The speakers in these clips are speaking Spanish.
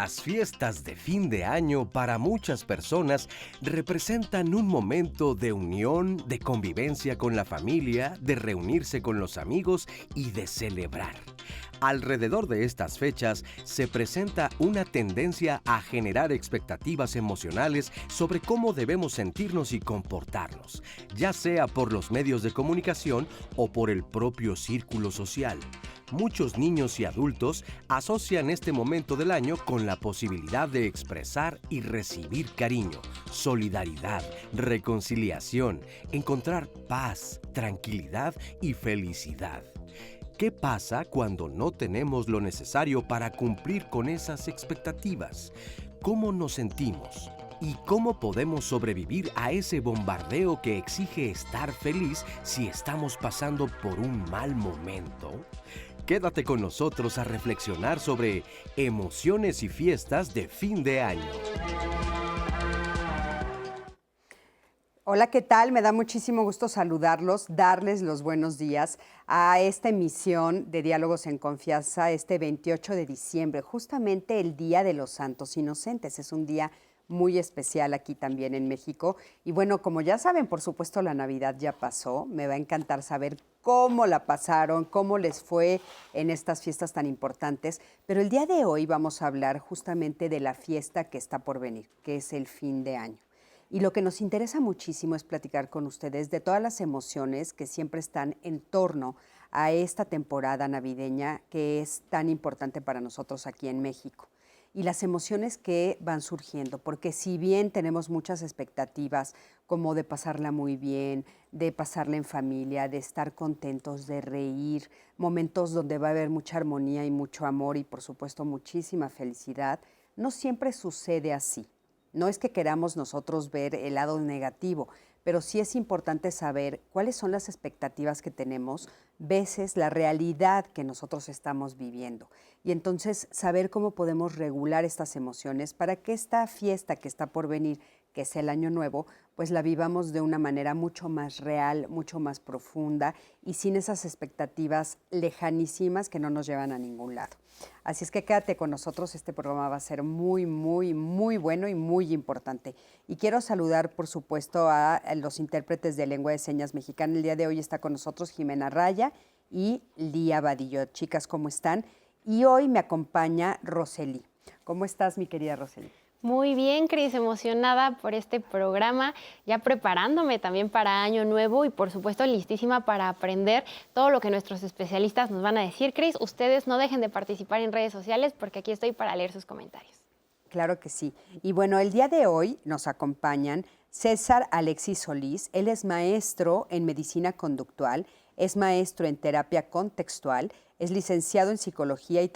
Las fiestas de fin de año para muchas personas representan un momento de unión, de convivencia con la familia, de reunirse con los amigos y de celebrar. Alrededor de estas fechas se presenta una tendencia a generar expectativas emocionales sobre cómo debemos sentirnos y comportarnos, ya sea por los medios de comunicación o por el propio círculo social. Muchos niños y adultos asocian este momento del año con la posibilidad de expresar y recibir cariño, solidaridad, reconciliación, encontrar paz, tranquilidad y felicidad. ¿Qué pasa cuando no tenemos lo necesario para cumplir con esas expectativas? ¿Cómo nos sentimos? ¿Y cómo podemos sobrevivir a ese bombardeo que exige estar feliz si estamos pasando por un mal momento? Quédate con nosotros a reflexionar sobre emociones y fiestas de fin de año. Hola, ¿qué tal? Me da muchísimo gusto saludarlos, darles los buenos días a esta emisión de Diálogos en Confianza este 28 de diciembre, justamente el Día de los Santos Inocentes. Es un día muy especial aquí también en México. Y bueno, como ya saben, por supuesto, la Navidad ya pasó. Me va a encantar saber cómo la pasaron, cómo les fue en estas fiestas tan importantes. Pero el día de hoy vamos a hablar justamente de la fiesta que está por venir, que es el fin de año. Y lo que nos interesa muchísimo es platicar con ustedes de todas las emociones que siempre están en torno a esta temporada navideña que es tan importante para nosotros aquí en México. Y las emociones que van surgiendo, porque si bien tenemos muchas expectativas como de pasarla muy bien, de pasarla en familia, de estar contentos, de reír, momentos donde va a haber mucha armonía y mucho amor y por supuesto muchísima felicidad, no siempre sucede así. No es que queramos nosotros ver el lado negativo, pero sí es importante saber cuáles son las expectativas que tenemos, veces la realidad que nosotros estamos viviendo. Y entonces saber cómo podemos regular estas emociones para que esta fiesta que está por venir, que es el Año Nuevo, pues la vivamos de una manera mucho más real, mucho más profunda y sin esas expectativas lejanísimas que no nos llevan a ningún lado. Así es que quédate con nosotros, este programa va a ser muy, muy, muy bueno y muy importante. Y quiero saludar, por supuesto, a los intérpretes de lengua de señas mexicana. El día de hoy está con nosotros Jimena Raya y Lía Vadillo. Chicas, ¿cómo están? Y hoy me acompaña Rosely. ¿Cómo estás, mi querida Rosely? Muy bien, Cris, emocionada por este programa, ya preparándome también para Año Nuevo y por supuesto listísima para aprender todo lo que nuestros especialistas nos van a decir. Cris, ustedes no dejen de participar en redes sociales porque aquí estoy para leer sus comentarios. Claro que sí. Y bueno, el día de hoy nos acompañan César Alexis Solís. Él es maestro en medicina conductual, es maestro en terapia contextual, es licenciado en psicología y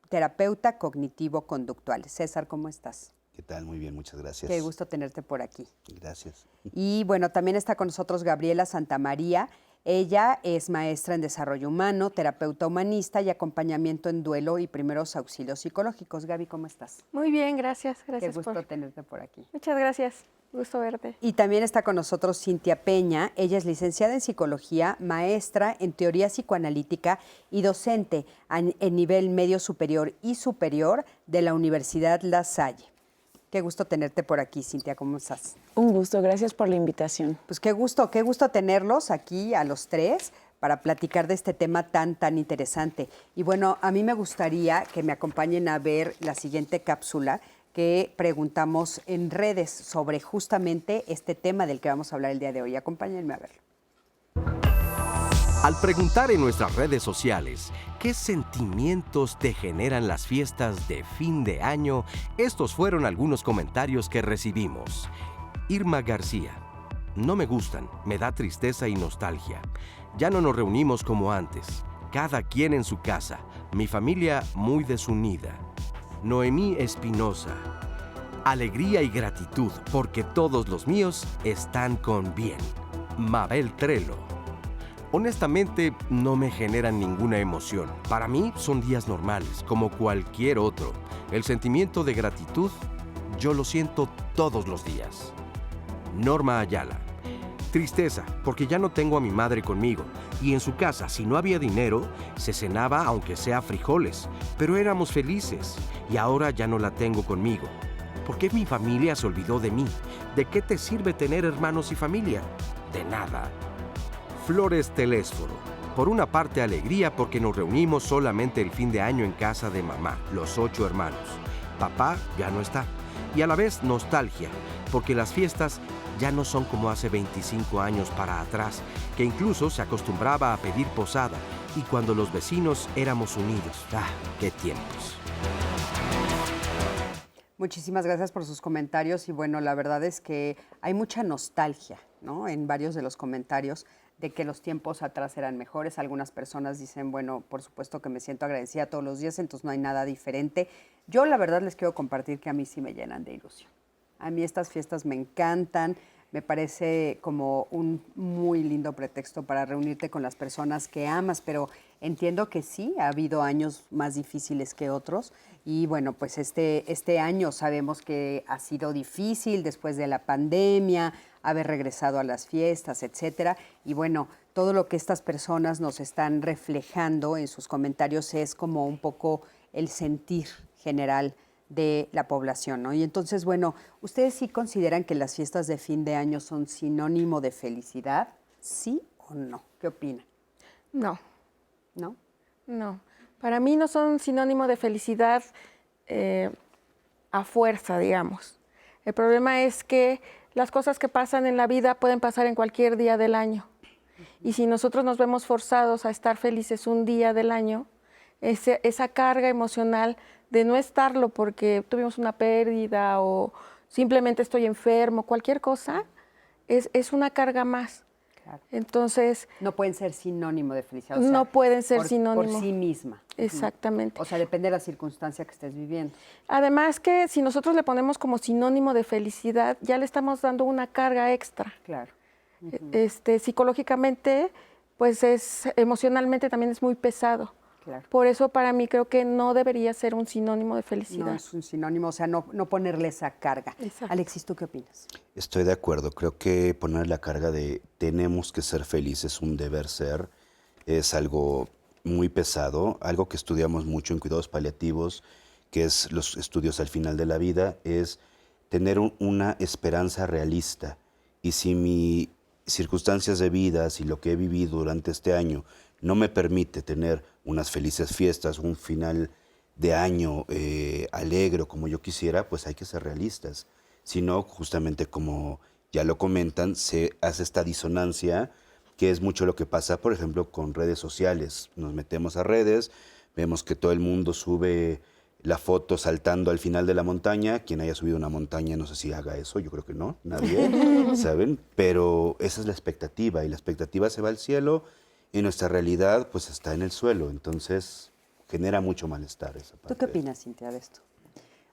terapeuta cognitivo-conductual. César, ¿cómo estás? ¿Qué tal? Muy bien, muchas gracias. Qué gusto tenerte por aquí. Gracias. Y bueno, también está con nosotros Gabriela Santamaría. Ella es maestra en desarrollo humano, terapeuta humanista y acompañamiento en duelo y primeros auxilios psicológicos. Gaby, ¿cómo estás? Muy bien, gracias. Qué gusto tenerte por aquí. Muchas gracias. Gusto verte. Y también está con nosotros Cintia Peña. Ella es licenciada en psicología, maestra en teoría psicoanalítica y docente en nivel medio superior y superior de la Universidad La Salle. Qué gusto tenerte por aquí, Cintia. ¿Cómo estás? Un gusto, gracias por la invitación. Pues qué gusto tenerlos aquí a los tres para platicar de este tema tan interesante. Y bueno, a mí me gustaría que me acompañen a ver la siguiente cápsula que preguntamos en redes sobre justamente este tema del que vamos a hablar el día de hoy. Acompáñenme a verlo. Al preguntar en nuestras redes sociales qué sentimientos te generan las fiestas de fin de año, estos fueron algunos comentarios que recibimos. Irma García: no me gustan, me da tristeza y nostalgia. Ya no nos reunimos como antes, cada quien en su casa, mi familia muy desunida. Noemí Espinosa: alegría y gratitud porque todos los míos están con bien. Mabel Trelo: honestamente no me generan ninguna emoción. Para mí son días normales, como cualquier otro. El sentimiento de gratitud yo lo siento todos los días. Norma Ayala: Tristeza, porque ya no tengo a mi madre conmigo. Y en su casa, si no había dinero, se cenaba aunque sea frijoles. Pero éramos felices. Y ahora ya no la tengo conmigo. ¿Por qué mi familia se olvidó de mí? ¿De qué te sirve tener hermanos y familia? De nada. Flores Telésforo. Por una parte, alegría porque nos reunimos solamente el fin de año en casa de mamá, los 8 hermanos. Papá ya no está. Y a la vez nostalgia, porque las fiestas ya no son como hace 25 años para atrás, que incluso se acostumbraba a pedir posada, y cuando los vecinos éramos unidos. ¡Ah, qué tiempos! Muchísimas gracias por sus comentarios y bueno, la verdad es que hay mucha nostalgia, ¿no? En varios de los comentarios de que los tiempos atrás eran mejores. Algunas personas dicen, bueno, por supuesto que me siento agradecida todos los días, entonces no hay nada diferente. Yo la verdad les quiero compartir que a mí sí me llenan de ilusión. A mí estas fiestas me encantan, me parece como un muy lindo pretexto para reunirte con las personas que amas, pero entiendo que sí, ha habido años más difíciles que otros y bueno, pues este año sabemos que ha sido difícil después de la pandemia, haber regresado a las fiestas, etcétera, y bueno, todo lo que estas personas nos están reflejando en sus comentarios es como un poco el sentir general de la población, ¿no? Y entonces, bueno, ¿ustedes sí consideran que las fiestas de fin de año son sinónimo de felicidad? ¿Sí o no? ¿Qué opinan? No, ¿No? no. Para mí no son sinónimo de felicidad a fuerza, digamos. El problema es que las cosas que pasan en la vida pueden pasar en cualquier día del año. Y si nosotros nos vemos forzados a estar felices un día del año, esa carga emocional de no estarlo porque tuvimos una pérdida o simplemente estoy enfermo, cualquier cosa, es una carga más. Claro. Entonces, No pueden ser sinónimo de felicidad. O sea, no pueden ser por sinónimo. Por sí misma. Exactamente. O sea, depende de la circunstancia que estés viviendo. Además que si nosotros le ponemos como sinónimo de felicidad, ya le estamos dando una carga extra. Claro. Psicológicamente, pues emocionalmente también es muy pesado. Claro. Por eso para mí creo que no debería ser un sinónimo de felicidad. No es un sinónimo, o sea, no ponerle esa carga. Exacto. Alexis, ¿tú qué opinas? Estoy de acuerdo. Creo que poner la carga de tenemos que ser felices, un deber ser, es algo muy pesado, algo que estudiamos mucho en cuidados paliativos, que es los estudios al final de la vida, es tener una esperanza realista. Y si mis circunstancias de vida, si lo que he vivido durante este año no me permite tener unas felices fiestas, un final de año alegre como yo quisiera, pues hay que ser realistas. Si no, justamente como ya lo comentan, se hace esta disonancia, que es mucho lo que pasa, por ejemplo, con redes sociales. Nos metemos a redes, vemos que todo el mundo sube la foto saltando al final de la montaña. Quien haya subido una montaña, no sé si haga eso, yo creo que no, nadie, ¿saben? Pero esa es la expectativa, y la expectativa se va al cielo, y nuestra realidad pues está en el suelo, entonces genera mucho malestar esa parte. ¿Tú qué opinas, Cintia, de esto?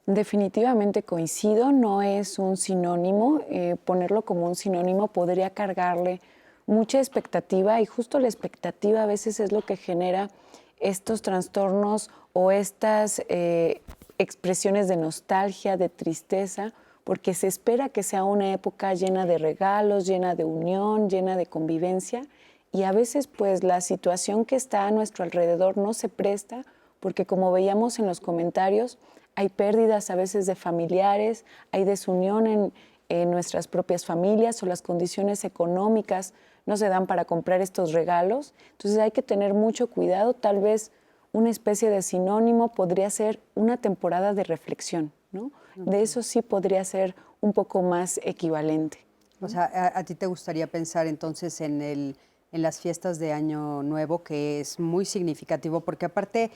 Definitivamente coincido, no es un sinónimo, ponerlo como un sinónimo podría cargarle mucha expectativa y justo la expectativa a veces es lo que genera estos trastornos o estas expresiones de nostalgia, de tristeza, porque se espera que sea una época llena de regalos, llena de unión, llena de convivencia. Y a veces pues la situación que está a nuestro alrededor no se presta porque como veíamos en los comentarios, hay pérdidas a veces de familiares, hay desunión en nuestras propias familias o las condiciones económicas no se dan para comprar estos regalos. Entonces hay que tener mucho cuidado, tal vez una especie de sinónimo podría ser una temporada de reflexión, ¿no? De eso sí podría ser un poco más equivalente. O sea, ¿a ti te gustaría pensar entonces en las fiestas de Año Nuevo, que es muy significativo, porque aparte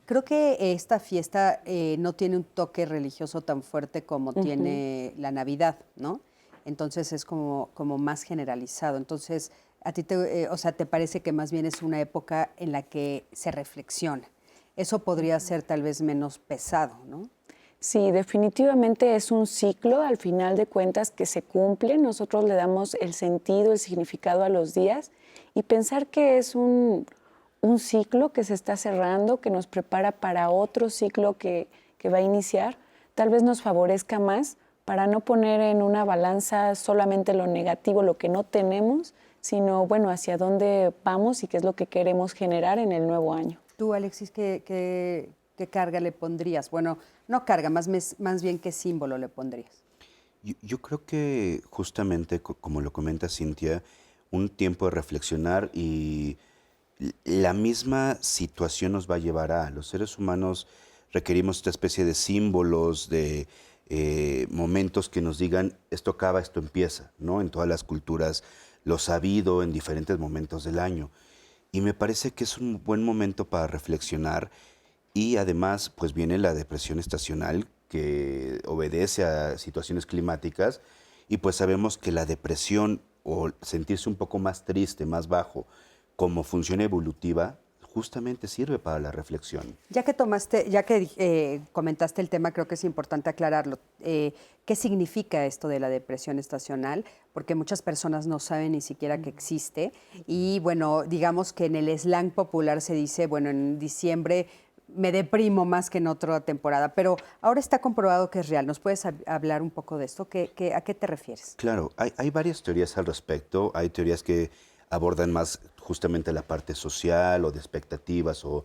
creo que esta fiesta no tiene un toque religioso tan fuerte como tiene la Navidad, ¿no? Entonces es como más generalizado. Entonces, a ti ¿te parece que más bien es una época en la que se reflexiona? Eso podría ser tal vez menos pesado, ¿no? Sí, definitivamente es un ciclo, al final de cuentas, que se cumple. Nosotros le damos el sentido, el significado a los días y pensar que es un ciclo que se está cerrando, que nos prepara para otro ciclo que va a iniciar, tal vez nos favorezca más para no poner en una balanza solamente lo negativo, lo que no tenemos, sino, bueno, hacia dónde vamos y qué es lo que queremos generar en el nuevo año. Tú, Alexis, ¿qué carga le pondrías? Bueno, no carga, más bien qué símbolo le pondrías. Yo creo que justamente, como lo comenta Cintia, un tiempo de reflexionar y la misma situación nos va a llevar a los seres humanos requerimos esta especie de símbolos, de momentos que nos digan esto acaba, esto empieza, ¿no? En todas las culturas lo ha habido en diferentes momentos del año. Y me parece que es un buen momento para reflexionar y además pues viene la depresión estacional que obedece a situaciones climáticas y pues sabemos que la depresión o sentirse un poco más triste, más bajo, como función evolutiva, justamente sirve para la reflexión. Ya que comentaste el tema, creo que es importante aclararlo. ¿Qué significa esto de la depresión estacional? Porque muchas personas no saben ni siquiera que existe. Y bueno, digamos que en el slang popular se dice, bueno, en diciembre me deprimo más que en otra temporada, pero ahora está comprobado que es real. ¿Nos puedes hablar un poco de esto? ¿A qué te refieres? Claro, hay varias teorías al respecto. Hay teorías que abordan más justamente la parte social o de expectativas o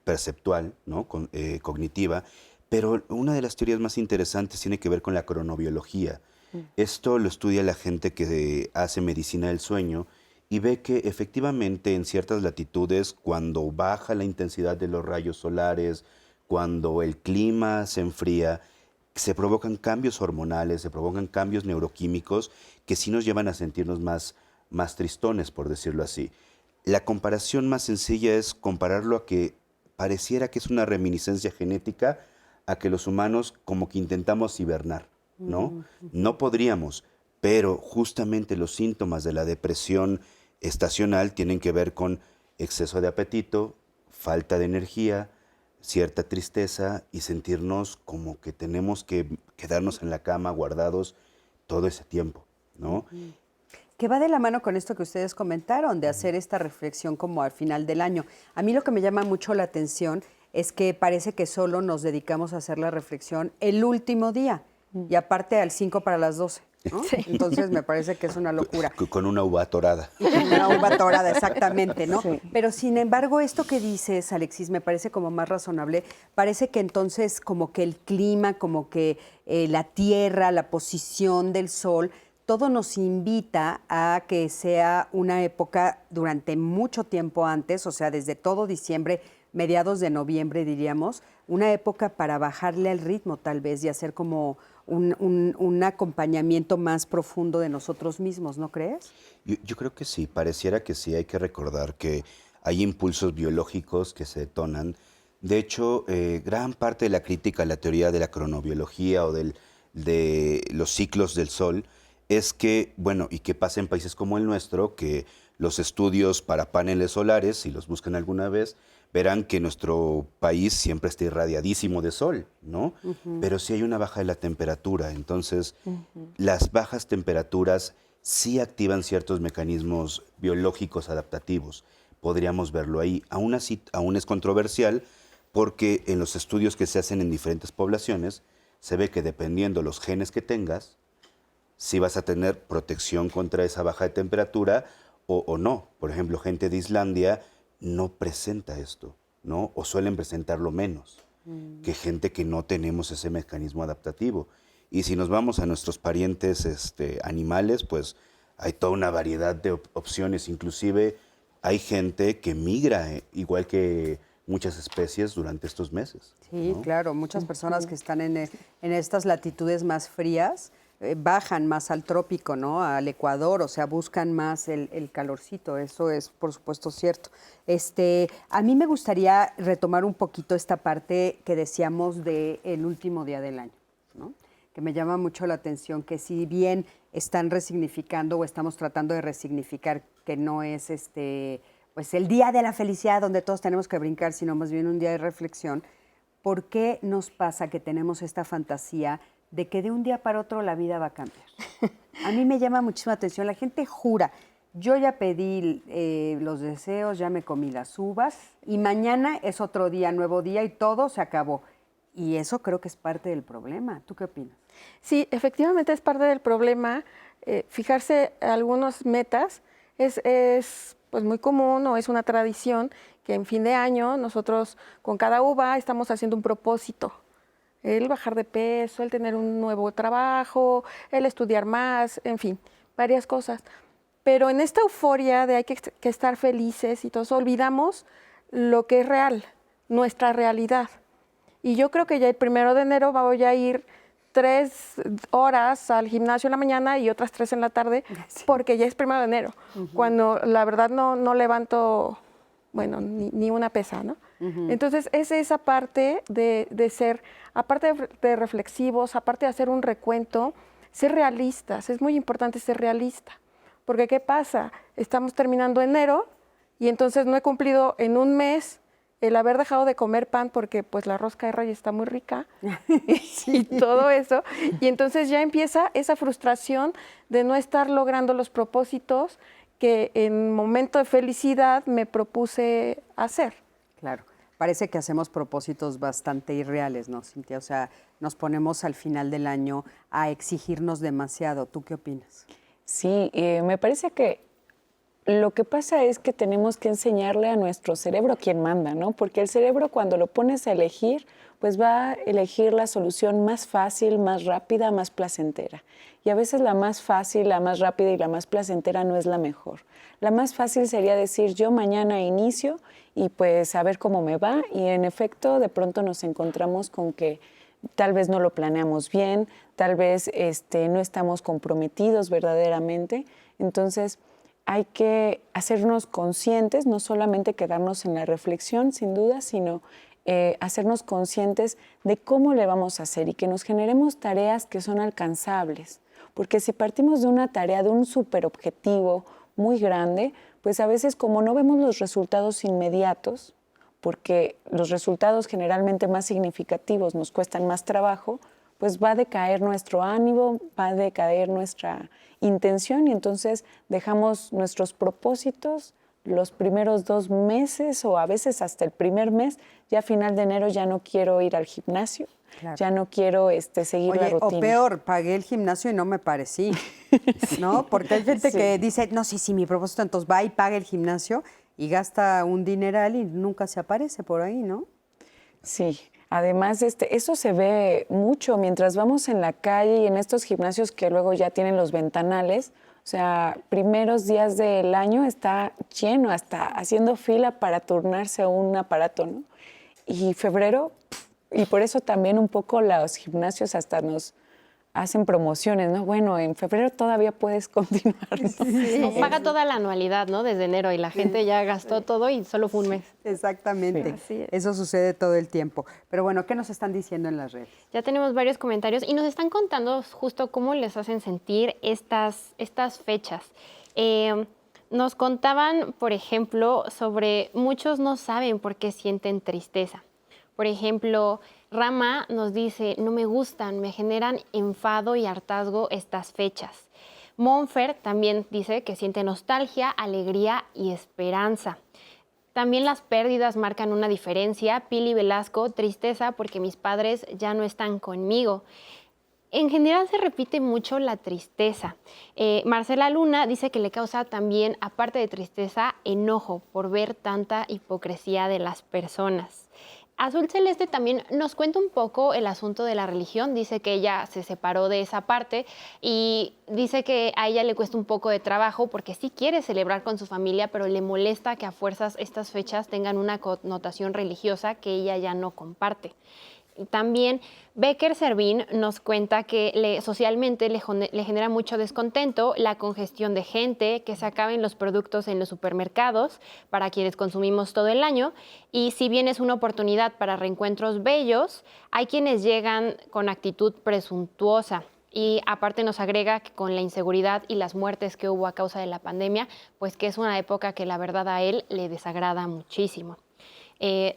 perceptual, ¿no? Cognitiva. Pero una de las teorías más interesantes tiene que ver con la cronobiología. Esto lo estudia la gente que hace medicina del sueño y ve que efectivamente en ciertas latitudes, cuando baja la intensidad de los rayos solares, cuando el clima se enfría, se provocan cambios hormonales, se provocan cambios neuroquímicos que sí nos llevan a sentirnos más tristones, por decirlo así. La comparación más sencilla es compararlo a que pareciera que es una reminiscencia genética a que los humanos como que intentamos hibernar, ¿no? No podríamos, pero justamente los síntomas de la depresión estacional tienen que ver con exceso de apetito, falta de energía, cierta tristeza y sentirnos como que tenemos que quedarnos en la cama guardados todo ese tiempo, ¿no? Que va de la mano con esto que ustedes comentaron, de hacer esta reflexión como al final del año. A mí lo que me llama mucho la atención es que parece que solo nos dedicamos a hacer la reflexión el último día y aparte al 5 para las 12. ¿No? Sí. Entonces me parece que es una locura. Con una uva atorada. Una uva atorada, exactamente, ¿no? Sí. Pero sin embargo, esto que dices, Alexis, me parece como más razonable. Parece que entonces como que el clima, como que la tierra, la posición del sol, todo nos invita a que sea una época durante mucho tiempo antes, o sea, desde todo diciembre, mediados de noviembre diríamos, una época para bajarle al ritmo tal vez y hacer como un acompañamiento más profundo de nosotros mismos, ¿no crees? Yo creo que sí, pareciera que sí. Hay que recordar que hay impulsos biológicos que se detonan. De hecho, gran parte de la crítica a la teoría de la cronobiología o de los ciclos del sol es que, bueno, y que pasa en países como el nuestro, que los estudios para paneles solares, si los buscan alguna vez, verán que nuestro país siempre está irradiadísimo de sol, ¿no? Pero sí hay una baja de la temperatura. Entonces, las bajas temperaturas sí activan ciertos mecanismos biológicos adaptativos. Podríamos verlo ahí. Aún así, aún es controversial porque en los estudios que se hacen en diferentes poblaciones, se ve que dependiendo los genes que tengas, si vas a tener protección contra esa baja de temperatura o no. Por ejemplo, gente de Islandia no presenta esto, ¿no? O suelen presentarlo menos que gente que no tenemos ese mecanismo adaptativo. Y si nos vamos a nuestros parientes animales, pues hay toda una variedad de opciones. Inclusive hay gente que migra, igual que muchas especies, durante estos meses. Sí, ¿no? claro. Muchas personas que están en estas latitudes más frías bajan más al trópico, ¿no? Al Ecuador, o sea, buscan más el calorcito. Eso es, por supuesto, cierto. A mí me gustaría retomar un poquito esta parte que decíamos del último día del año, ¿no? Que me llama mucho la atención que si bien están resignificando o estamos tratando de resignificar que no es pues el día de la felicidad donde todos tenemos que brincar, sino más bien un día de reflexión, ¿por qué nos pasa que tenemos esta fantasía de que de un día para otro la vida va a cambiar? A mí me llama muchísima atención. La gente jura, yo ya pedí los deseos, ya me comí las uvas y mañana es otro día, nuevo día y todo se acabó. Y eso creo que es parte del problema. ¿Tú qué opinas? Sí, efectivamente es parte del problema. Fijarse algunas metas es pues muy común o es una tradición que en fin de año nosotros con cada uva estamos haciendo un propósito. El bajar de peso, el tener un nuevo trabajo, el estudiar más, en fin, varias cosas. Pero en esta euforia de hay que estar felices y todos olvidamos lo que es real, nuestra realidad. Y yo creo que ya el 1 de enero voy a ir 3 horas al gimnasio en la mañana y otras 3 en la tarde, porque ya es 1 de enero, cuando la verdad no levanto, bueno, ni una pesa, ¿no? Entonces, es esa parte de ser, aparte de reflexivos, aparte de hacer un recuento, ser realistas. Es muy importante ser realista, porque ¿qué pasa? Estamos terminando enero y entonces no he cumplido en un mes el haber dejado de comer pan porque pues la rosca de Reyes está muy rica y todo eso. Y entonces ya empieza esa frustración de no estar logrando los propósitos que en momento de felicidad me propuse hacer. Claro, parece que hacemos propósitos bastante irreales, ¿no, Cintia? O sea, nos ponemos al final del año a exigirnos demasiado. ¿Tú qué opinas? Sí, me parece que lo que pasa es que tenemos que enseñarle a nuestro cerebro quién manda, ¿no? Porque el cerebro cuando lo pones a elegir, pues va a elegir la solución más fácil, más rápida, más placentera. Y a veces la más fácil, la más rápida y la más placentera no es la mejor. La más fácil sería decir yo mañana inicio y pues a ver cómo me va. Y en efecto, de pronto nos encontramos con que tal vez no lo planeamos bien, tal vez no estamos comprometidos verdaderamente. Entonces, hay que hacernos conscientes, no solamente quedarnos en la reflexión, sin duda, sino hacernos conscientes de cómo le vamos a hacer y que nos generemos tareas que son alcanzables. Porque si partimos de una tarea, de un superobjetivo muy grande, pues a veces como no vemos los resultados inmediatos, porque los resultados generalmente más significativos nos cuestan más trabajo, pues va a decaer nuestro ánimo, va a decaer nuestra intención y entonces dejamos nuestros propósitos los primeros 2 meses o a veces hasta el primer mes. Ya a final de enero ya no quiero ir al gimnasio, claro. Ya no quiero seguir la rutina. O peor, pagué el gimnasio y no me parecí, ¿no? Porque hay gente que dice, no, sí, mi propósito, entonces va y paga el gimnasio y gasta un dineral y nunca se aparece por ahí, ¿no? Sí. Además, eso se ve mucho mientras vamos en la calle y en estos gimnasios que luego ya tienen los ventanales. O sea, primeros días del año está lleno, hasta haciendo fila para turnarse a un aparato, ¿no? Y febrero, y por eso también un poco los gimnasios hasta nos hacen promociones, ¿no? Bueno, en febrero todavía puedes continuar, ¿no? Sí. Paga toda la anualidad, ¿no? Desde enero y la gente ya gastó todo y solo fue un mes. Exactamente. Sí. Eso sucede todo el tiempo. Pero bueno, ¿qué nos están diciendo en las redes? Ya tenemos varios comentarios y nos están contando justo cómo les hacen sentir estas fechas. Nos contaban, por ejemplo, sobre muchos no saben por qué sienten tristeza. Por ejemplo, Rama nos dice, no me gustan, me generan enfado y hartazgo estas fechas. Monfer también dice que siente nostalgia, alegría y esperanza. También las pérdidas marcan una diferencia. Pili Velasco, tristeza porque mis padres ya no están conmigo. En general se repite mucho la tristeza. Marcela Luna dice que le causa también, aparte de tristeza, enojo por ver tanta hipocresía de las personas. Azul Celeste también nos cuenta un poco el asunto de la religión. Dice que ella se separó de esa parte y dice que a ella le cuesta un poco de trabajo porque sí quiere celebrar con su familia, pero le molesta que a fuerzas estas fechas tengan una connotación religiosa que ella ya no comparte. También Becker Servín nos cuenta que socialmente le genera mucho descontento la congestión de gente, que se acaben los productos en los supermercados para quienes consumimos todo el año. Y si bien es una oportunidad para reencuentros bellos, hay quienes llegan con actitud presuntuosa. Y aparte nos agrega que con la inseguridad y las muertes que hubo a causa de la pandemia, pues que es una época que la verdad a él le desagrada muchísimo.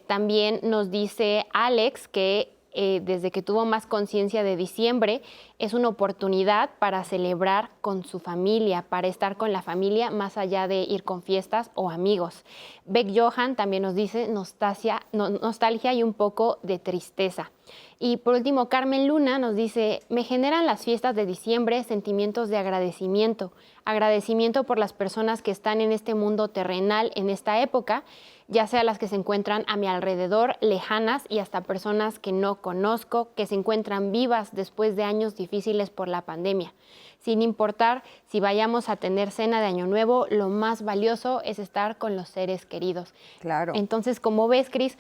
También nos dice Alex que desde que tuvo más conciencia de diciembre, es una oportunidad para celebrar con su familia, para estar con la familia más allá de ir con fiestas o amigos. Beck Johan también nos dice nostalgia y un poco de tristeza. Y por último, Carmen Luna nos dice, me generan las fiestas de diciembre sentimientos de agradecimiento. Agradecimiento por las personas que están en este mundo terrenal en esta época, ya sea las que se encuentran a mi alrededor, lejanas y hasta personas que no conozco, que se encuentran vivas después de años difíciles por la pandemia. Sin importar si vayamos a tener cena de Año Nuevo, lo más valioso es estar con los seres queridos. Claro. Entonces, como ves, Cris,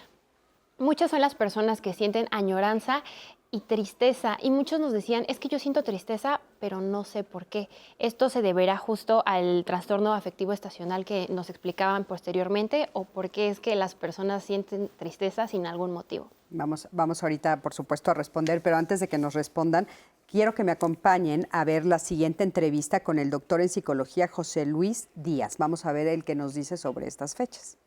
muchas son las personas que sienten añoranza y tristeza, y muchos nos decían, es que yo siento tristeza, pero no sé por qué. Esto se deberá justo al trastorno afectivo estacional que nos explicaban posteriormente, o por qué es que las personas sienten tristeza sin algún motivo. Vamos ahorita, por supuesto, a responder, pero antes de que nos respondan, quiero que me acompañen a ver la siguiente entrevista con el doctor en psicología José Luis Díaz. Vamos a ver el que nos dice sobre estas fechas.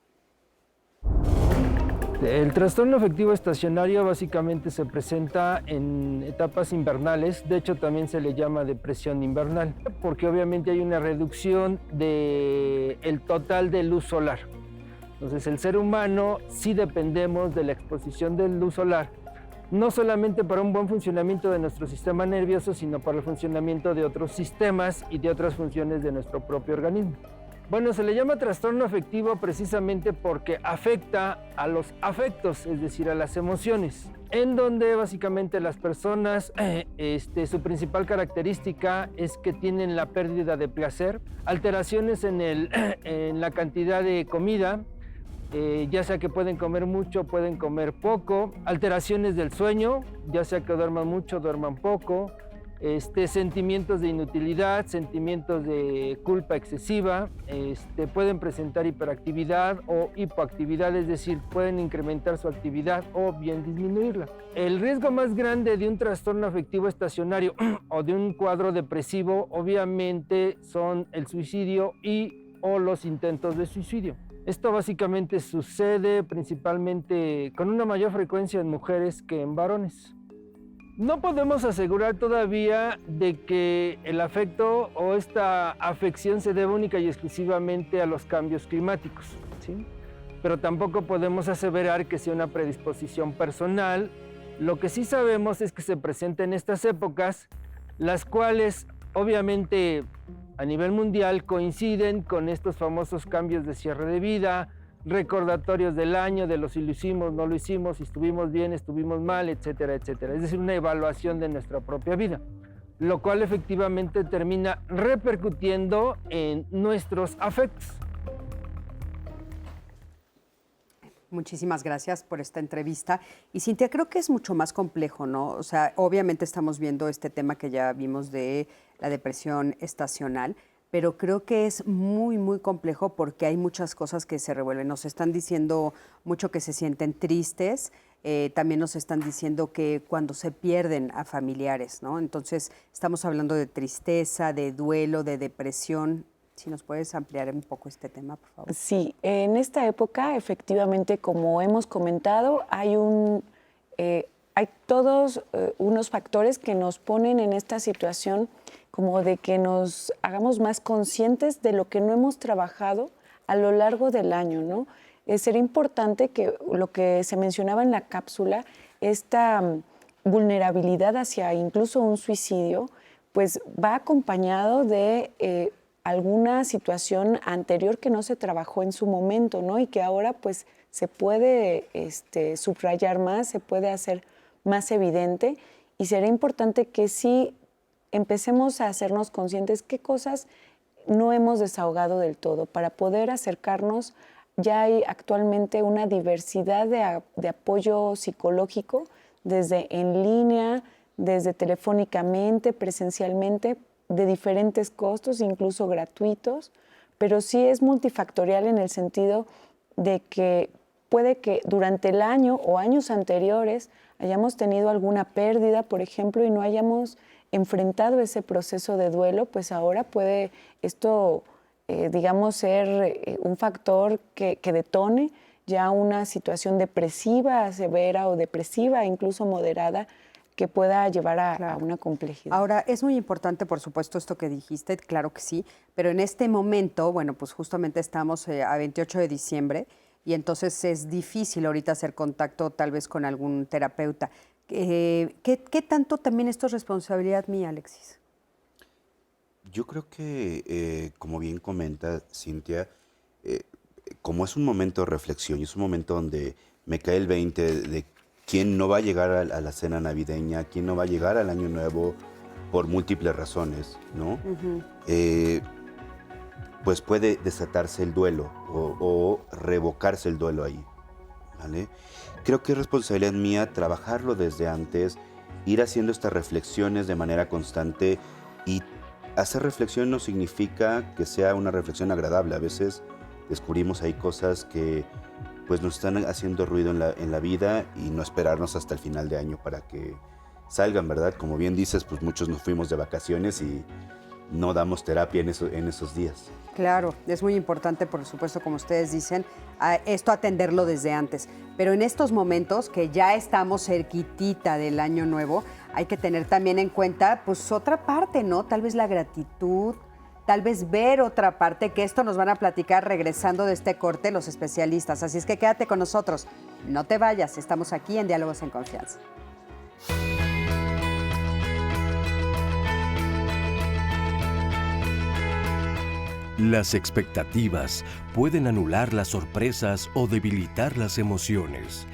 El trastorno afectivo estacionario básicamente se presenta en etapas invernales, de hecho también se le llama depresión invernal, porque obviamente hay una reducción del total de luz solar. Entonces el ser humano sí dependemos de la exposición de luz solar, no solamente para un buen funcionamiento de nuestro sistema nervioso, sino para el funcionamiento de otros sistemas y de otras funciones de nuestro propio organismo. Bueno, se le llama trastorno afectivo precisamente porque afecta a los afectos, es decir, a las emociones, en donde básicamente las personas, su principal característica es que tienen la pérdida de placer, alteraciones en la cantidad de comida, ya sea que pueden comer mucho, pueden comer poco, alteraciones del sueño, ya sea que duerman mucho, duerman poco, sentimientos de inutilidad, sentimientos de culpa excesiva, pueden presentar hiperactividad o hipoactividad, es decir, pueden incrementar su actividad o bien disminuirla. El riesgo más grande de un trastorno afectivo estacionario o de un cuadro depresivo obviamente son el suicidio o los intentos de suicidio. Esto básicamente sucede principalmente con una mayor frecuencia en mujeres que en varones. No podemos asegurar todavía de que el afecto o esta afección se debe única y exclusivamente a los cambios climáticos, ¿sí? Pero tampoco podemos aseverar que sea una predisposición personal. Lo que sí sabemos es que se presenta en estas épocas, las cuales obviamente a nivel mundial coinciden con estos famosos cambios de cierre de vida, recordatorios del año, de lo si lo hicimos, no lo hicimos, si estuvimos bien, estuvimos mal, etcétera, etcétera. Es decir, una evaluación de nuestra propia vida, lo cual efectivamente termina repercutiendo en nuestros afectos. Muchísimas gracias por esta entrevista. Y Cintia, creo que es mucho más complejo, ¿no? O sea, obviamente estamos viendo este tema que ya vimos de la depresión estacional, pero creo que es muy, muy complejo porque hay muchas cosas que se revuelven. Nos están diciendo mucho que se sienten tristes, también nos están diciendo que cuando se pierden a familiares, ¿no? Entonces, estamos hablando de tristeza, de duelo, de depresión. Si nos puedes ampliar un poco este tema, por favor. Sí, en esta época, efectivamente, como hemos comentado, hay todos unos factores que nos ponen en esta situación como de que nos hagamos más conscientes de lo que no hemos trabajado a lo largo del año, ¿no? Sería importante que lo que se mencionaba en la cápsula, esta vulnerabilidad hacia incluso un suicidio, pues va acompañado de alguna situación anterior que no se trabajó en su momento, ¿no? Y que ahora pues se puede subrayar más, se puede hacer más evidente, y será importante que sí empecemos a hacernos conscientes qué cosas no hemos desahogado del todo para poder acercarnos. Ya hay actualmente una diversidad de apoyo psicológico, desde en línea, desde telefónicamente, presencialmente, de diferentes costos, incluso gratuitos, pero sí es multifactorial en el sentido de que puede que durante el año o años anteriores hayamos tenido alguna pérdida, por ejemplo, y no hayamos enfrentado ese proceso de duelo, pues ahora puede esto, digamos, ser un factor que detone ya una situación depresiva, severa o depresiva, incluso moderada, que pueda llevar a una complejidad. Ahora, es muy importante, por supuesto, esto que dijiste, claro que sí, pero en este momento, bueno, pues justamente estamos a 28 de diciembre y entonces es difícil ahorita hacer contacto tal vez con algún terapeuta. ¿Qué tanto también esto es responsabilidad mía, Alexis? Yo creo que, como bien comenta Cintia, como es un momento de reflexión y es un momento donde me cae el 20 de quién no va a llegar a la cena navideña, quién no va a llegar al Año Nuevo por múltiples razones, ¿no? Pues puede desatarse el duelo o revocarse el duelo ahí, ¿vale? Creo que es responsabilidad mía trabajarlo desde antes, ir haciendo estas reflexiones de manera constante, y hacer reflexión no significa que sea una reflexión agradable. A veces descubrimos ahí cosas que pues nos están haciendo ruido en la vida, y no esperarnos hasta el final de año para que salgan, ¿verdad? Como bien dices, pues muchos nos fuimos de vacaciones y no damos terapia en esos días. Claro, es muy importante, por supuesto, como ustedes dicen, esto atenderlo desde antes. Pero en estos momentos que ya estamos cerquitita del Año Nuevo, hay que tener también en cuenta pues otra parte, ¿no? Tal vez la gratitud, tal vez ver otra parte, que esto nos van a platicar regresando de este corte los especialistas. Así es que quédate con nosotros, no te vayas, estamos aquí en Diálogos en Confianza. Las expectativas pueden anular las sorpresas o debilitar las emociones,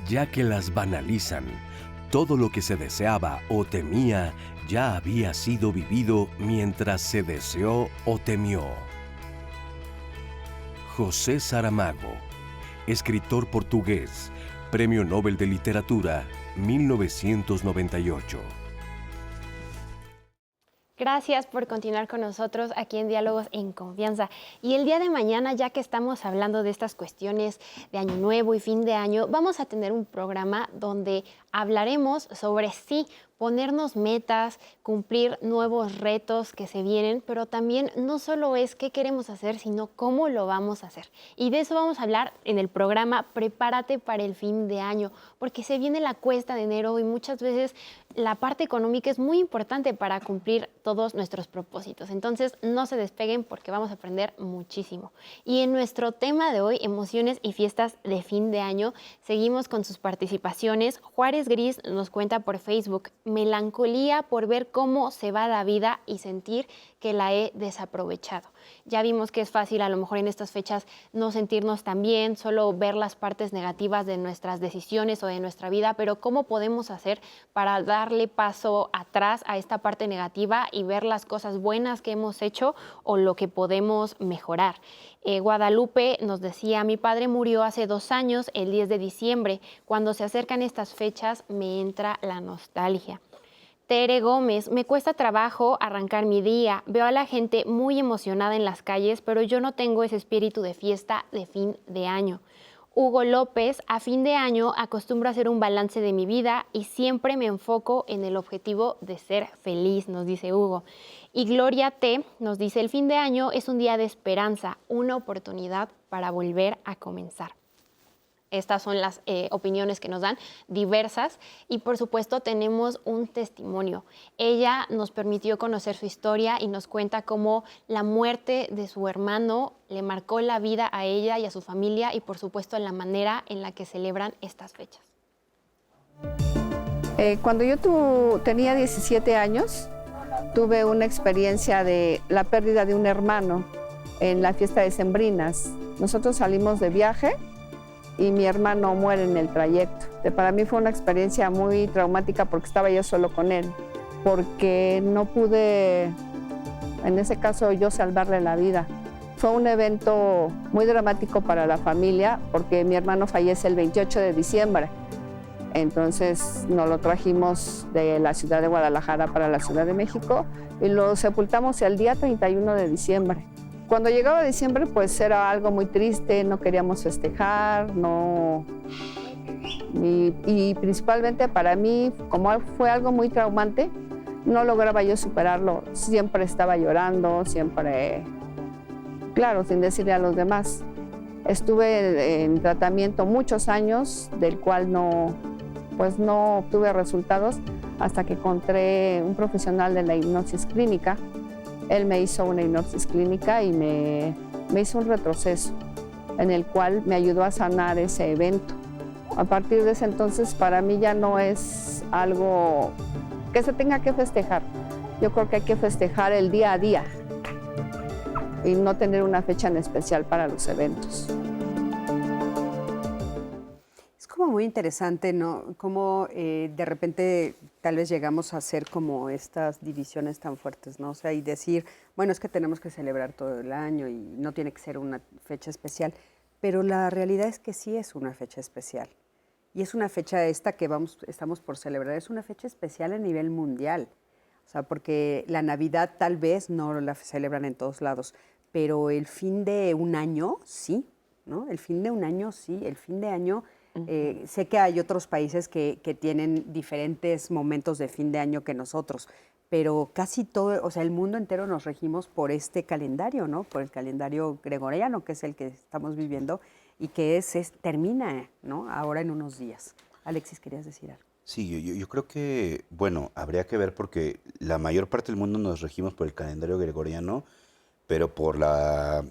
ya que las banalizan. Todo lo que se deseaba o temía ya había sido vivido mientras se deseó o temió. José Saramago, escritor portugués, Premio Nobel de Literatura, 1998. Gracias por continuar con nosotros aquí en Diálogos en Confianza. Y el día de mañana, ya que estamos hablando de estas cuestiones de Año Nuevo y fin de año, vamos a tener un programa donde hablaremos sobre ponernos metas, cumplir nuevos retos que se vienen, pero también no solo es qué queremos hacer, sino cómo lo vamos a hacer. Y de eso vamos a hablar en el programa Prepárate para el fin de año, porque se viene la cuesta de enero y muchas veces la parte económica es muy importante para cumplir todos nuestros propósitos. Entonces, no se despeguen porque vamos a aprender muchísimo. Y en nuestro tema de hoy, emociones y fiestas de fin de año, seguimos con sus participaciones. Juárez Gris nos cuenta por Facebook: melancolía por ver cómo se va la vida y sentir que la he desaprovechado. Ya vimos que es fácil a lo mejor en estas fechas no sentirnos tan bien, solo ver las partes negativas de nuestras decisiones o de nuestra vida, pero ¿cómo podemos hacer para darle paso atrás a esta parte negativa y ver las cosas buenas que hemos hecho o lo que podemos mejorar? Guadalupe nos decía: mi padre murió hace 2 años, el 10 de diciembre. Cuando se acercan estas fechas me entra la nostalgia. Tere Gómez: me cuesta trabajo arrancar mi día. Veo a la gente muy emocionada en las calles, pero yo no tengo ese espíritu de fiesta de fin de año. Hugo López: a fin de año acostumbro a hacer un balance de mi vida y siempre me enfoco en el objetivo de ser feliz, nos dice Hugo. Y Gloria T. nos dice: el fin de año es un día de esperanza, una oportunidad para volver a comenzar. Estas son las opiniones que nos dan, diversas, y por supuesto tenemos un testimonio. Ella nos permitió conocer su historia y nos cuenta cómo la muerte de su hermano le marcó la vida a ella y a su familia, y por supuesto la manera en la que celebran estas fechas. Cuando yo tenía 17 años, tuve una experiencia de la pérdida de un hermano en la fiesta de Sembrinas. Nosotros salimos de viaje y mi hermano muere en el trayecto. Para mí fue una experiencia muy traumática porque estaba yo solo con él, porque no pude, en ese caso, yo salvarle la vida. Fue un evento muy dramático para la familia porque mi hermano fallece el 28 de diciembre. Entonces nos lo trajimos de la ciudad de Guadalajara para la Ciudad de México y lo sepultamos el día 31 de diciembre. Cuando llegaba diciembre, pues era algo muy triste, no queríamos festejar, y principalmente para mí, como fue algo muy traumante, no lograba yo superarlo. Siempre estaba llorando, siempre, claro, sin decirle a los demás. Estuve en tratamiento muchos años, del cual no obtuve resultados hasta que encontré un profesional de la hipnosis clínica. Él me hizo una hipnosis clínica y me hizo un retroceso en el cual me ayudó a sanar ese evento. A partir de ese entonces, para mí ya no es algo que se tenga que festejar. Yo creo que hay que festejar el día a día y no tener una fecha en especial para los eventos. Es como muy interesante, ¿no? Cómo de repente tal vez llegamos a hacer como estas divisiones tan fuertes, ¿no? O sea, y decir, bueno, es que tenemos que celebrar todo el año y no tiene que ser una fecha especial, pero la realidad es que sí es una fecha especial. Y es una fecha esta que estamos por celebrar, es una fecha especial a nivel mundial. O sea, porque la Navidad tal vez no la celebran en todos lados, pero el fin de un año sí, ¿no? El fin de un año sí, el fin de año, sé que hay otros países que tienen diferentes momentos de fin de año que nosotros, pero casi todo, o sea, el mundo entero nos regimos por este calendario, ¿no? Por el calendario gregoriano, que es el que estamos viviendo y que termina, ¿no? Ahora en unos días. Alexis, ¿querías decir algo? Sí, yo creo que, bueno, habría que ver porque la mayor parte del mundo nos regimos por el calendario gregoriano, pero por la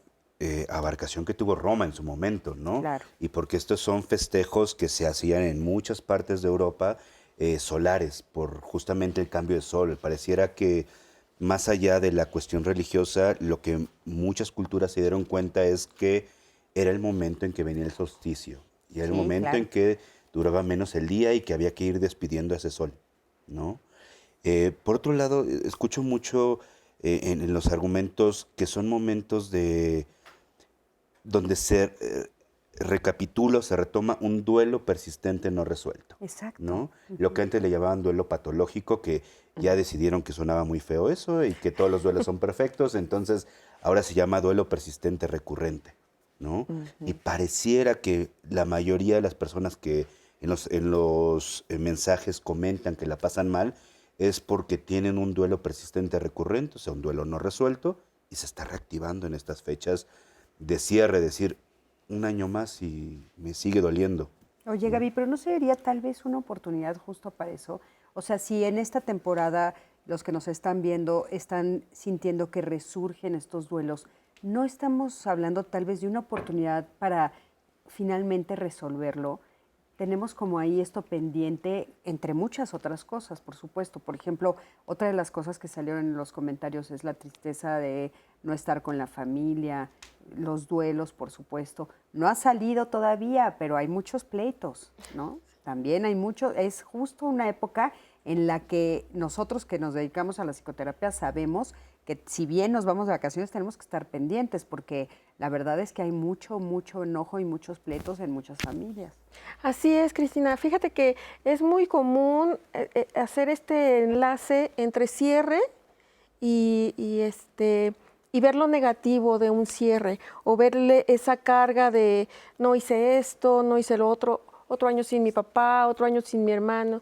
abarcación que tuvo Roma en su momento, ¿no? Claro. Y porque estos son festejos que se hacían en muchas partes de Europa solares, por justamente el cambio de sol. Pareciera que más allá de la cuestión religiosa, lo que muchas culturas se dieron cuenta es que era el momento en que venía el solsticio, y era el Sí, momento claro. en que duraba menos el día y que había que ir despidiendo a ese sol, ¿no? Por otro lado, escucho mucho en los argumentos que son momentos donde se recapitula o se retoma un duelo persistente no resuelto, Exacto. ¿no? Lo que antes le llamaban duelo patológico, que ya decidieron que sonaba muy feo eso y que todos los duelos son perfectos, entonces ahora se llama duelo persistente recurrente, ¿no? Y pareciera que la mayoría de las personas que en los mensajes comentan que la pasan mal es porque tienen un duelo persistente recurrente, o sea, un duelo no resuelto, y se está reactivando en estas fechas de cierre, decir, un año más y me sigue doliendo. Oye, Gaby, pero ¿no sería tal vez una oportunidad justo para eso? O sea, si en esta temporada los que nos están viendo están sintiendo que resurgen estos duelos, ¿no estamos hablando tal vez de una oportunidad para finalmente resolverlo? Tenemos como ahí esto pendiente, entre muchas otras cosas, por supuesto. Por ejemplo, otra de las cosas que salieron en los comentarios es la tristeza de no estar con la familia, los duelos, por supuesto. No ha salido todavía, pero hay muchos pleitos, ¿no? También hay mucho, es justo una época en la que nosotros que nos dedicamos a la psicoterapia sabemos que si bien nos vamos de vacaciones tenemos que estar pendientes porque la verdad es que hay mucho enojo y muchos pleitos en muchas familias. Así es, Cristina. Fíjate que es muy común hacer este enlace entre cierre y ver lo negativo de un cierre o verle esa carga de no hice esto, no hice lo otro año sin mi papá, otro año sin mi hermano.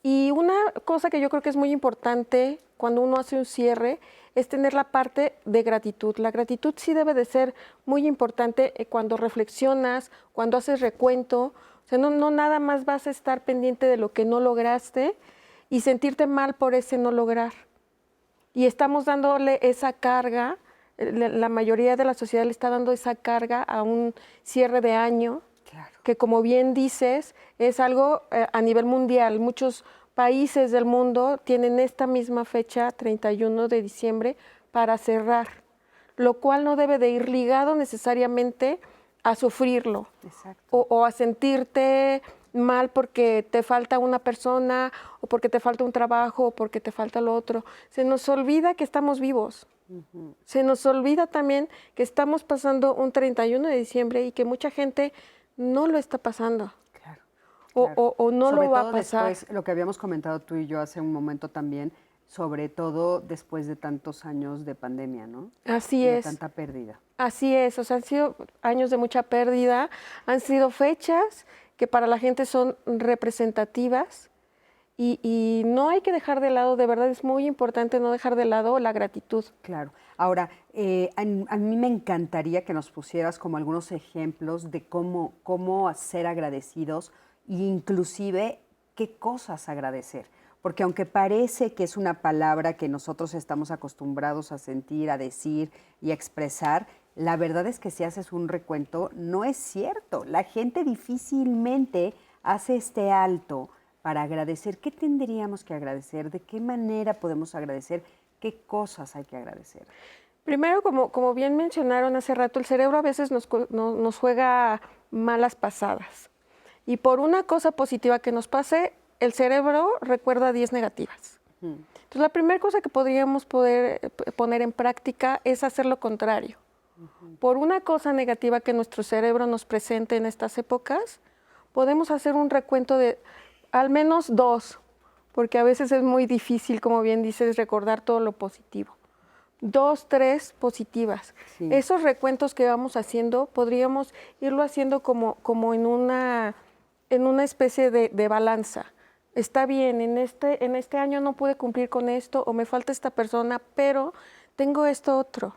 Y una cosa que yo creo que es muy importante cuando uno hace un cierre es tener la parte de gratitud. La gratitud sí debe de ser muy importante cuando reflexionas, cuando haces recuento. O sea, no nada más vas a estar pendiente de lo que no lograste y sentirte mal por ese no lograr. Y estamos dándole esa carga, la mayoría de la sociedad le está dando esa carga a un cierre de año, claro, que como bien dices, es algo a nivel mundial. Muchos países del mundo tienen esta misma fecha, 31 de diciembre, para cerrar, lo cual no debe de ir ligado necesariamente a sufrirlo. Exacto. O a sentirte mal porque te falta una persona o porque te falta un trabajo o porque te falta lo otro. Se nos olvida que estamos vivos. Se nos olvida también que estamos pasando un 31 de diciembre y que mucha gente no lo está pasando. Claro. O no Sobre lo va todo a pasar. después, lo que habíamos comentado tú y yo hace un momento también, sobre todo después de tantos años de pandemia, ¿no? Así Y de es. tanta pérdida. Así es, o sea, han sido años de mucha pérdida, han sido fechas que para la gente son representativas y no hay que dejar de lado, de verdad es muy importante no dejar de lado la gratitud. Claro. Ahora, a mí me encantaría que nos pusieras como algunos ejemplos de cómo ser agradecidos e inclusive qué cosas agradecer. Porque aunque parece que es una palabra que nosotros estamos acostumbrados a sentir, a decir y a expresar, la verdad es que si haces un recuento, no es cierto. La gente difícilmente hace este alto para agradecer, ¿qué tendríamos que agradecer? ¿De qué manera podemos agradecer? ¿Qué cosas hay que agradecer? Primero, como bien mencionaron hace rato, el cerebro a veces nos juega malas pasadas. Y por una cosa positiva que nos pase, el cerebro recuerda 10 negativas. Entonces, la primera cosa que podríamos poder poner en práctica es hacer lo contrario. Por una cosa negativa que nuestro cerebro nos presente en estas épocas, podemos hacer un recuento de al menos 2, porque a veces es muy difícil, como bien dices, recordar todo lo positivo. 2, 3 positivas. Sí. Esos recuentos que vamos haciendo, podríamos irlo haciendo como en una especie de balanza. Está bien, en este año no pude cumplir con esto, o me falta esta persona, pero tengo esto otro,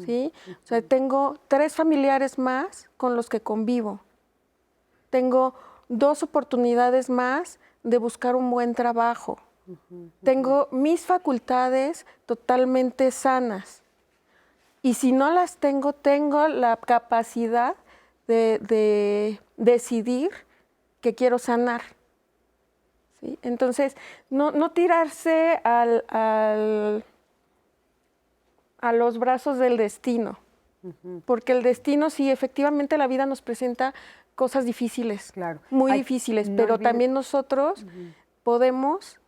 ¿sí? O sea, tengo 3 familiares más con los que convivo. Tengo 2 oportunidades más de buscar un buen trabajo. Tengo mis facultades totalmente sanas. Y si no las tengo, tengo la capacidad de decidir que quiero sanar. ¿Sí? Entonces, no tirarse a los brazos del destino. Porque el destino, sí, efectivamente la vida nos presenta cosas difíciles, Claro. muy difíciles, pero también nosotros podemos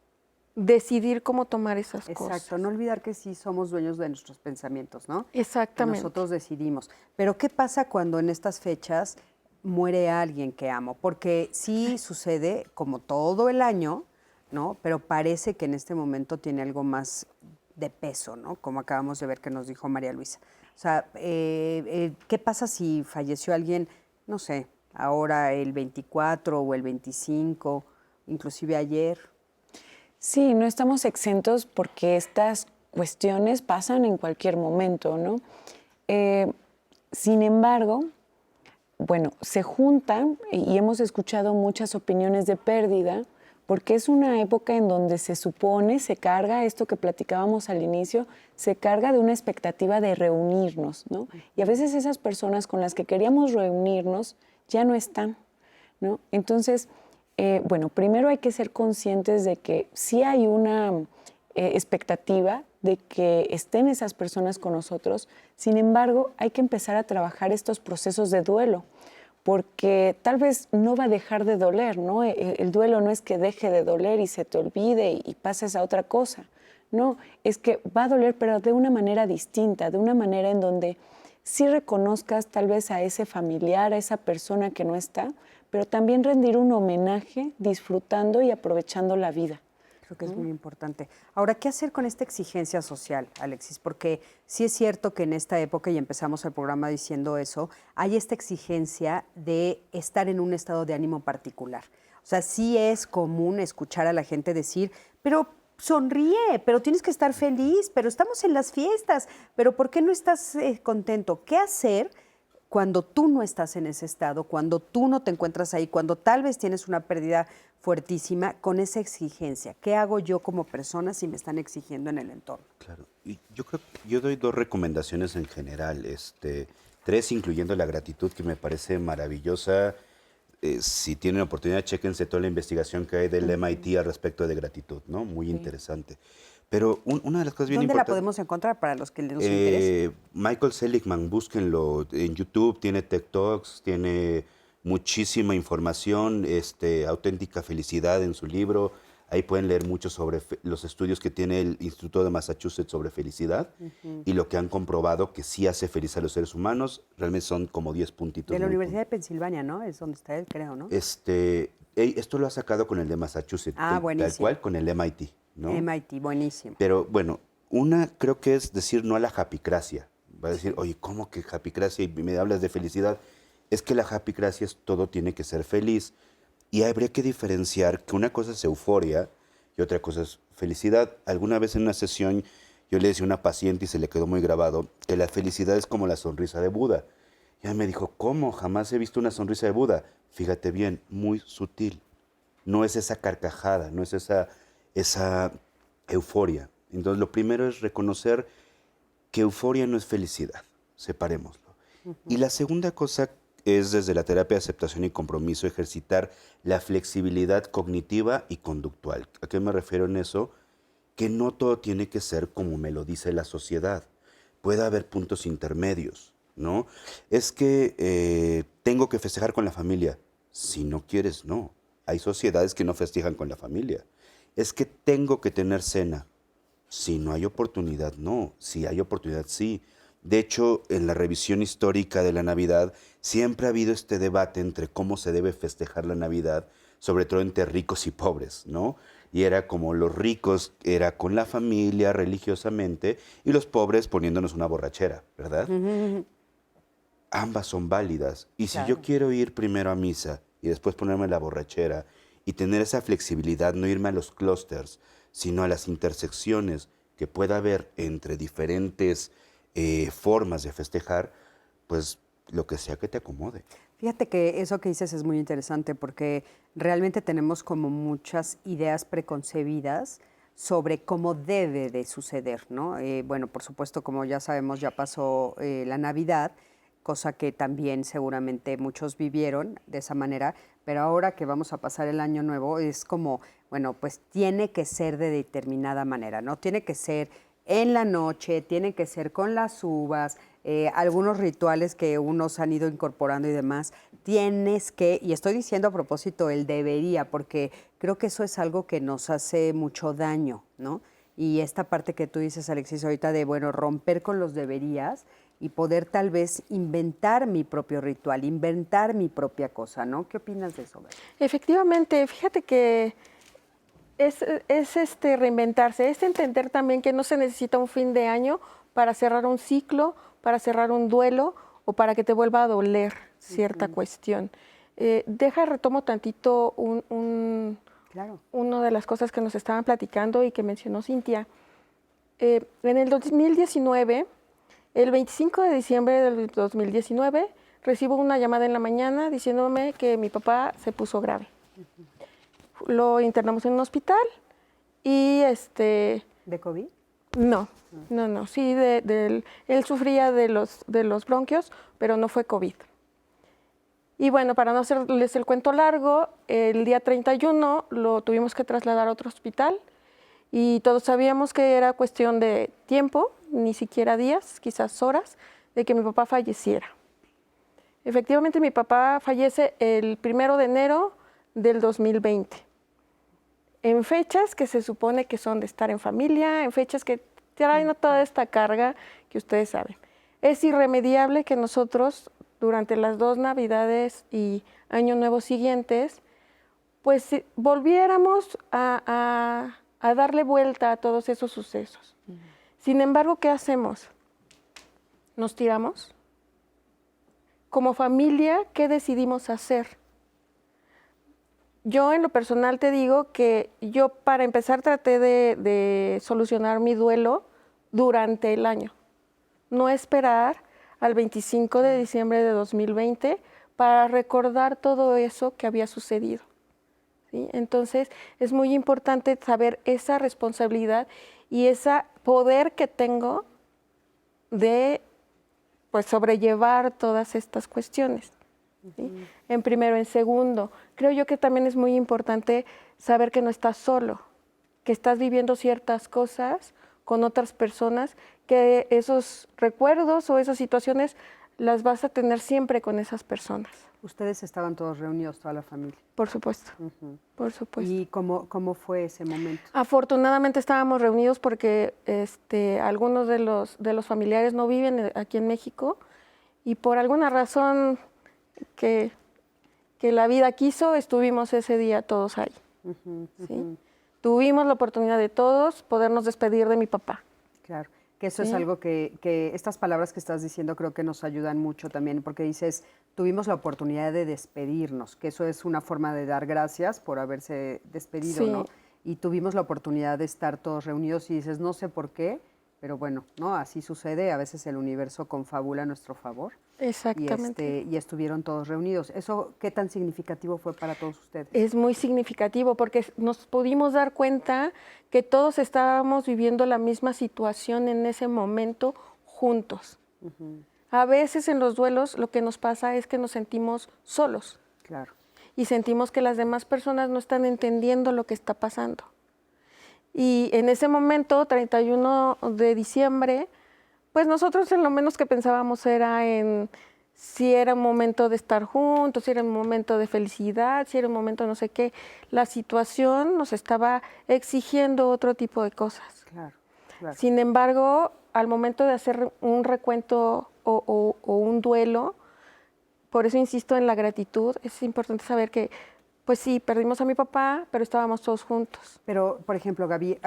decidir cómo tomar esas cosas. Exacto, no olvidar que sí somos dueños de nuestros pensamientos, ¿no? Exactamente. Que nosotros decidimos. Pero ¿qué pasa cuando en estas fechas muere alguien que amo? Porque sí sucede como todo el año, ¿no? Pero parece que en este momento tiene algo más de peso, ¿no? Como acabamos de ver que nos dijo María Luisa. O sea, ¿qué pasa si falleció alguien, no sé, ahora el 24 o el 25, inclusive ayer? Sí, no estamos exentos porque estas cuestiones pasan en cualquier momento, ¿no? Sin embargo, bueno, se juntan y hemos escuchado muchas opiniones de pérdida porque es una época en donde se supone, se carga esto que platicábamos al inicio, se carga de una expectativa de reunirnos, ¿no? Y a veces esas personas con las que queríamos reunirnos ya no están, ¿no? Entonces, bueno, primero hay que ser conscientes de que sí hay una expectativa de que estén esas personas con nosotros. Sin embargo, hay que empezar a trabajar estos procesos de duelo, porque tal vez no va a dejar de doler, ¿no? El duelo no es que deje de doler y se te olvide y pases a otra cosa. No, es que va a doler, pero de una manera distinta, de una manera en donde sí reconozcas tal vez a ese familiar, a esa persona que no está, pero también rendir un homenaje disfrutando y aprovechando la vida. Creo que es muy importante. Ahora, ¿qué hacer con esta exigencia social, Alexis? Porque sí es cierto que en esta época, y empezamos el programa diciendo eso, hay esta exigencia de estar en un estado de ánimo particular. O sea, sí es común escuchar a la gente decir, pero sonríe, pero tienes que estar feliz, pero estamos en las fiestas, pero ¿por qué no estás contento? ¿Qué hacer cuando tú no estás en ese estado, cuando tú no te encuentras ahí, cuando tal vez tienes una pérdida fuertísima con esa exigencia? ¿Qué hago yo como persona si me están exigiendo en el entorno? Claro, y yo doy 2 recomendaciones en general, 3 incluyendo la gratitud, que me parece maravillosa. Si tienen oportunidad, chéquense toda la investigación que hay del MIT al respecto de gratitud, ¿no? Muy interesante. Pero una de las cosas bien ¿Dónde importantes... la podemos encontrar para los que nos interese? Michael Seligman, búsquenlo en YouTube, tiene TED Talks, tiene muchísima información, Auténtica Felicidad en su libro. Ahí pueden leer mucho sobre los estudios que tiene el Instituto de Massachusetts sobre felicidad y lo que han comprobado que sí hace feliz a los seres humanos. Realmente son como 10 puntitos. De la Universidad de Pensilvania, ¿no? Es donde está él, creo, ¿no? Esto lo ha sacado con el de Massachusetts, buenísimo. tal cual con el MIT, ¿no? MIT, buenísimo. Pero bueno, una creo que es decir no a la japicracia. Va a decir, oye, ¿cómo que japicracia? Y me hablas de felicidad. Es que la japicracia es todo tiene que ser feliz. Y habría que diferenciar que una cosa es euforia y otra cosa es felicidad. Alguna vez en una sesión yo le decía a una paciente y se le quedó muy grabado que la felicidad es como la sonrisa de Buda. Y ella me dijo, ¿cómo? Jamás he visto una sonrisa de Buda. Fíjate bien, muy sutil. No es esa carcajada, no es esa euforia. Entonces, lo primero es reconocer que euforia no es felicidad. Separémoslo. Y la segunda cosa es desde la terapia de aceptación y compromiso ejercitar la flexibilidad cognitiva y conductual. ¿A qué me refiero en eso? Que no todo tiene que ser como me lo dice la sociedad. Puede haber puntos intermedios, ¿no? Es que tengo que festejar con la familia. Si no quieres, no. Hay sociedades que no festejan con la familia. Es que tengo que tener cena. Si no hay oportunidad, no. Si hay oportunidad, sí. De hecho, en la revisión histórica de la Navidad, siempre ha habido este debate entre cómo se debe festejar la Navidad, sobre todo entre ricos y pobres, ¿no? Y era como los ricos era con la familia religiosamente y los pobres poniéndonos una borrachera, ¿verdad? Ambas son válidas. Y si yo quiero ir primero a misa y después ponerme la borrachera y tener esa flexibilidad, no irme a los clústeres, sino a las intersecciones que pueda haber entre diferentes formas de festejar, pues lo que sea que te acomode. Fíjate que eso que dices es muy interesante porque realmente tenemos como muchas ideas preconcebidas sobre cómo debe de suceder, ¿no? Bueno, por supuesto, como ya sabemos, ya pasó la Navidad, cosa que también seguramente muchos vivieron de esa manera, pero ahora que vamos a pasar el Año Nuevo es como, bueno, pues tiene que ser de determinada manera, ¿no? Tiene que ser en la noche, tiene que ser con las uvas, algunos rituales que unos han ido incorporando y demás, tienes que, y estoy diciendo a propósito el debería, porque creo que eso es algo que nos hace mucho daño, ¿no? Y esta parte que tú dices, Alexis, ahorita de, bueno, romper con los deberías y poder tal vez inventar mi propio ritual, inventar mi propia cosa, ¿no? ¿Qué opinas de eso, Beth? Efectivamente, fíjate que es reinventarse, es entender también que no se necesita un fin de año para cerrar un ciclo, para cerrar un duelo o para que te vuelva a doler cierta cuestión. Retomo tantito una de las cosas que nos estaban platicando y que mencionó Cintia. En el 2019, el 25 de diciembre del 2019, recibo una llamada en la mañana diciéndome que mi papá se puso grave. Lo internamos en un hospital y ¿De COVID? No, sí, él sufría de los bronquios, pero no fue COVID. Y bueno, para no hacerles el cuento largo, el día 31 lo tuvimos que trasladar a otro hospital y todos sabíamos que era cuestión de tiempo, ni siquiera días, quizás horas, de que mi papá falleciera. Efectivamente, mi papá fallece el 1 de enero del 2020. En fechas que se supone que son de estar en familia, en fechas que traen toda esta carga que ustedes saben. Es irremediable que nosotros, durante las 2 Navidades y Año Nuevo siguientes, pues volviéramos a darle vuelta a todos esos sucesos. Sin embargo, ¿qué hacemos? ¿Nos tiramos? Como familia, ¿qué decidimos hacer? Yo en lo personal te digo que yo para empezar traté de solucionar mi duelo durante el año. No esperar al 25 de diciembre de 2020 para recordar todo eso que había sucedido, ¿sí? Entonces es muy importante saber esa responsabilidad y ese poder que tengo de pues sobrellevar todas estas cuestiones. ¿Sí? En primero, en segundo, creo yo que también es muy importante saber que no estás solo, que estás viviendo ciertas cosas con otras personas, que esos recuerdos o esas situaciones las vas a tener siempre con esas personas. Ustedes estaban todos reunidos, toda la familia. Por supuesto, por supuesto. ¿Y cómo fue ese momento? Afortunadamente estábamos reunidos porque algunos de los familiares no viven aquí en México y por alguna razón que la vida quiso, estuvimos ese día todos ahí. ¿Sí? Tuvimos la oportunidad de todos podernos despedir de mi papá. Claro, que eso es algo que estas palabras que estás diciendo creo que nos ayudan mucho también, porque dices, tuvimos la oportunidad de despedirnos, que eso es una forma de dar gracias por haberse despedido, ¿no? Y tuvimos la oportunidad de estar todos reunidos y dices, no sé por qué, pero bueno, ¿no? Así sucede, a veces el universo confabula a nuestro favor. Exactamente. Y estuvieron todos reunidos. ¿Eso qué tan significativo fue para todos ustedes? Es muy significativo porque nos pudimos dar cuenta que todos estábamos viviendo la misma situación en ese momento juntos. A veces en los duelos lo que nos pasa es que nos sentimos solos. Claro. Y sentimos que las demás personas no están entendiendo lo que está pasando. Y en ese momento, 31 de diciembre, pues nosotros en lo menos que pensábamos era en si era un momento de estar juntos, si era un momento de felicidad, si era un momento no sé qué. La situación nos estaba exigiendo otro tipo de cosas. Claro, claro. Sin embargo, al momento de hacer un recuento o un duelo, por eso insisto en la gratitud, es importante saber que, pues sí, perdimos a mi papá, pero estábamos todos juntos. Pero, por ejemplo, Gaby,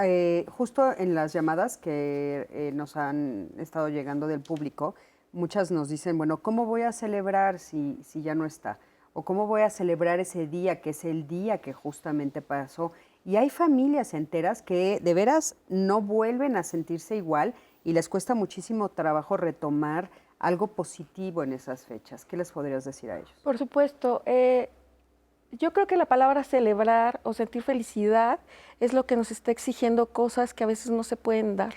justo en las llamadas que nos han estado llegando del público, muchas nos dicen, bueno, ¿cómo voy a celebrar si ya no está? O ¿cómo voy a celebrar ese día, que es el día que justamente pasó? Y hay familias enteras que de veras no vuelven a sentirse igual y les cuesta muchísimo trabajo retomar algo positivo en esas fechas. ¿Qué les podrías decir a ellos? Por supuesto. Yo creo que la palabra celebrar o sentir felicidad es lo que nos está exigiendo cosas que a veces no se pueden dar.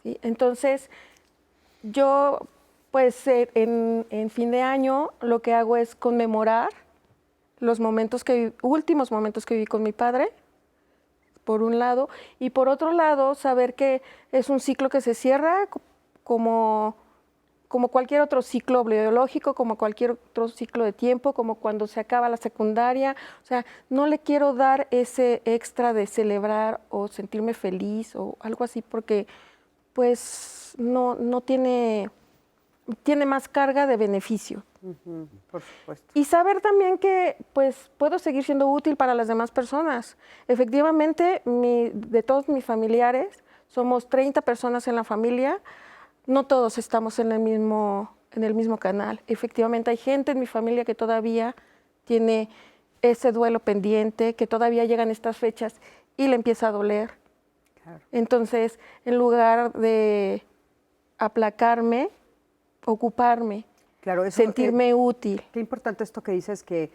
¿Sí? Entonces, yo, pues, en fin de año lo que hago es conmemorar los últimos momentos que viví con mi padre, por un lado, y por otro lado, saber que es un ciclo que se cierra como cualquier otro ciclo biológico, como cualquier otro ciclo de tiempo, como cuando se acaba la secundaria. O sea, no le quiero dar ese extra de celebrar o sentirme feliz o algo así, porque pues no tiene más carga de beneficio. Por supuesto. Y saber también que pues puedo seguir siendo útil para las demás personas. Efectivamente, de todos mis familiares, somos 30 personas en la familia, no todos estamos en el mismo canal. Efectivamente, hay gente en mi familia que todavía tiene ese duelo pendiente, que todavía llegan estas fechas y le empieza a doler. Claro. Entonces, en lugar de aplacarme, ocuparme, claro, eso, sentirme útil. Qué importante esto que dices, que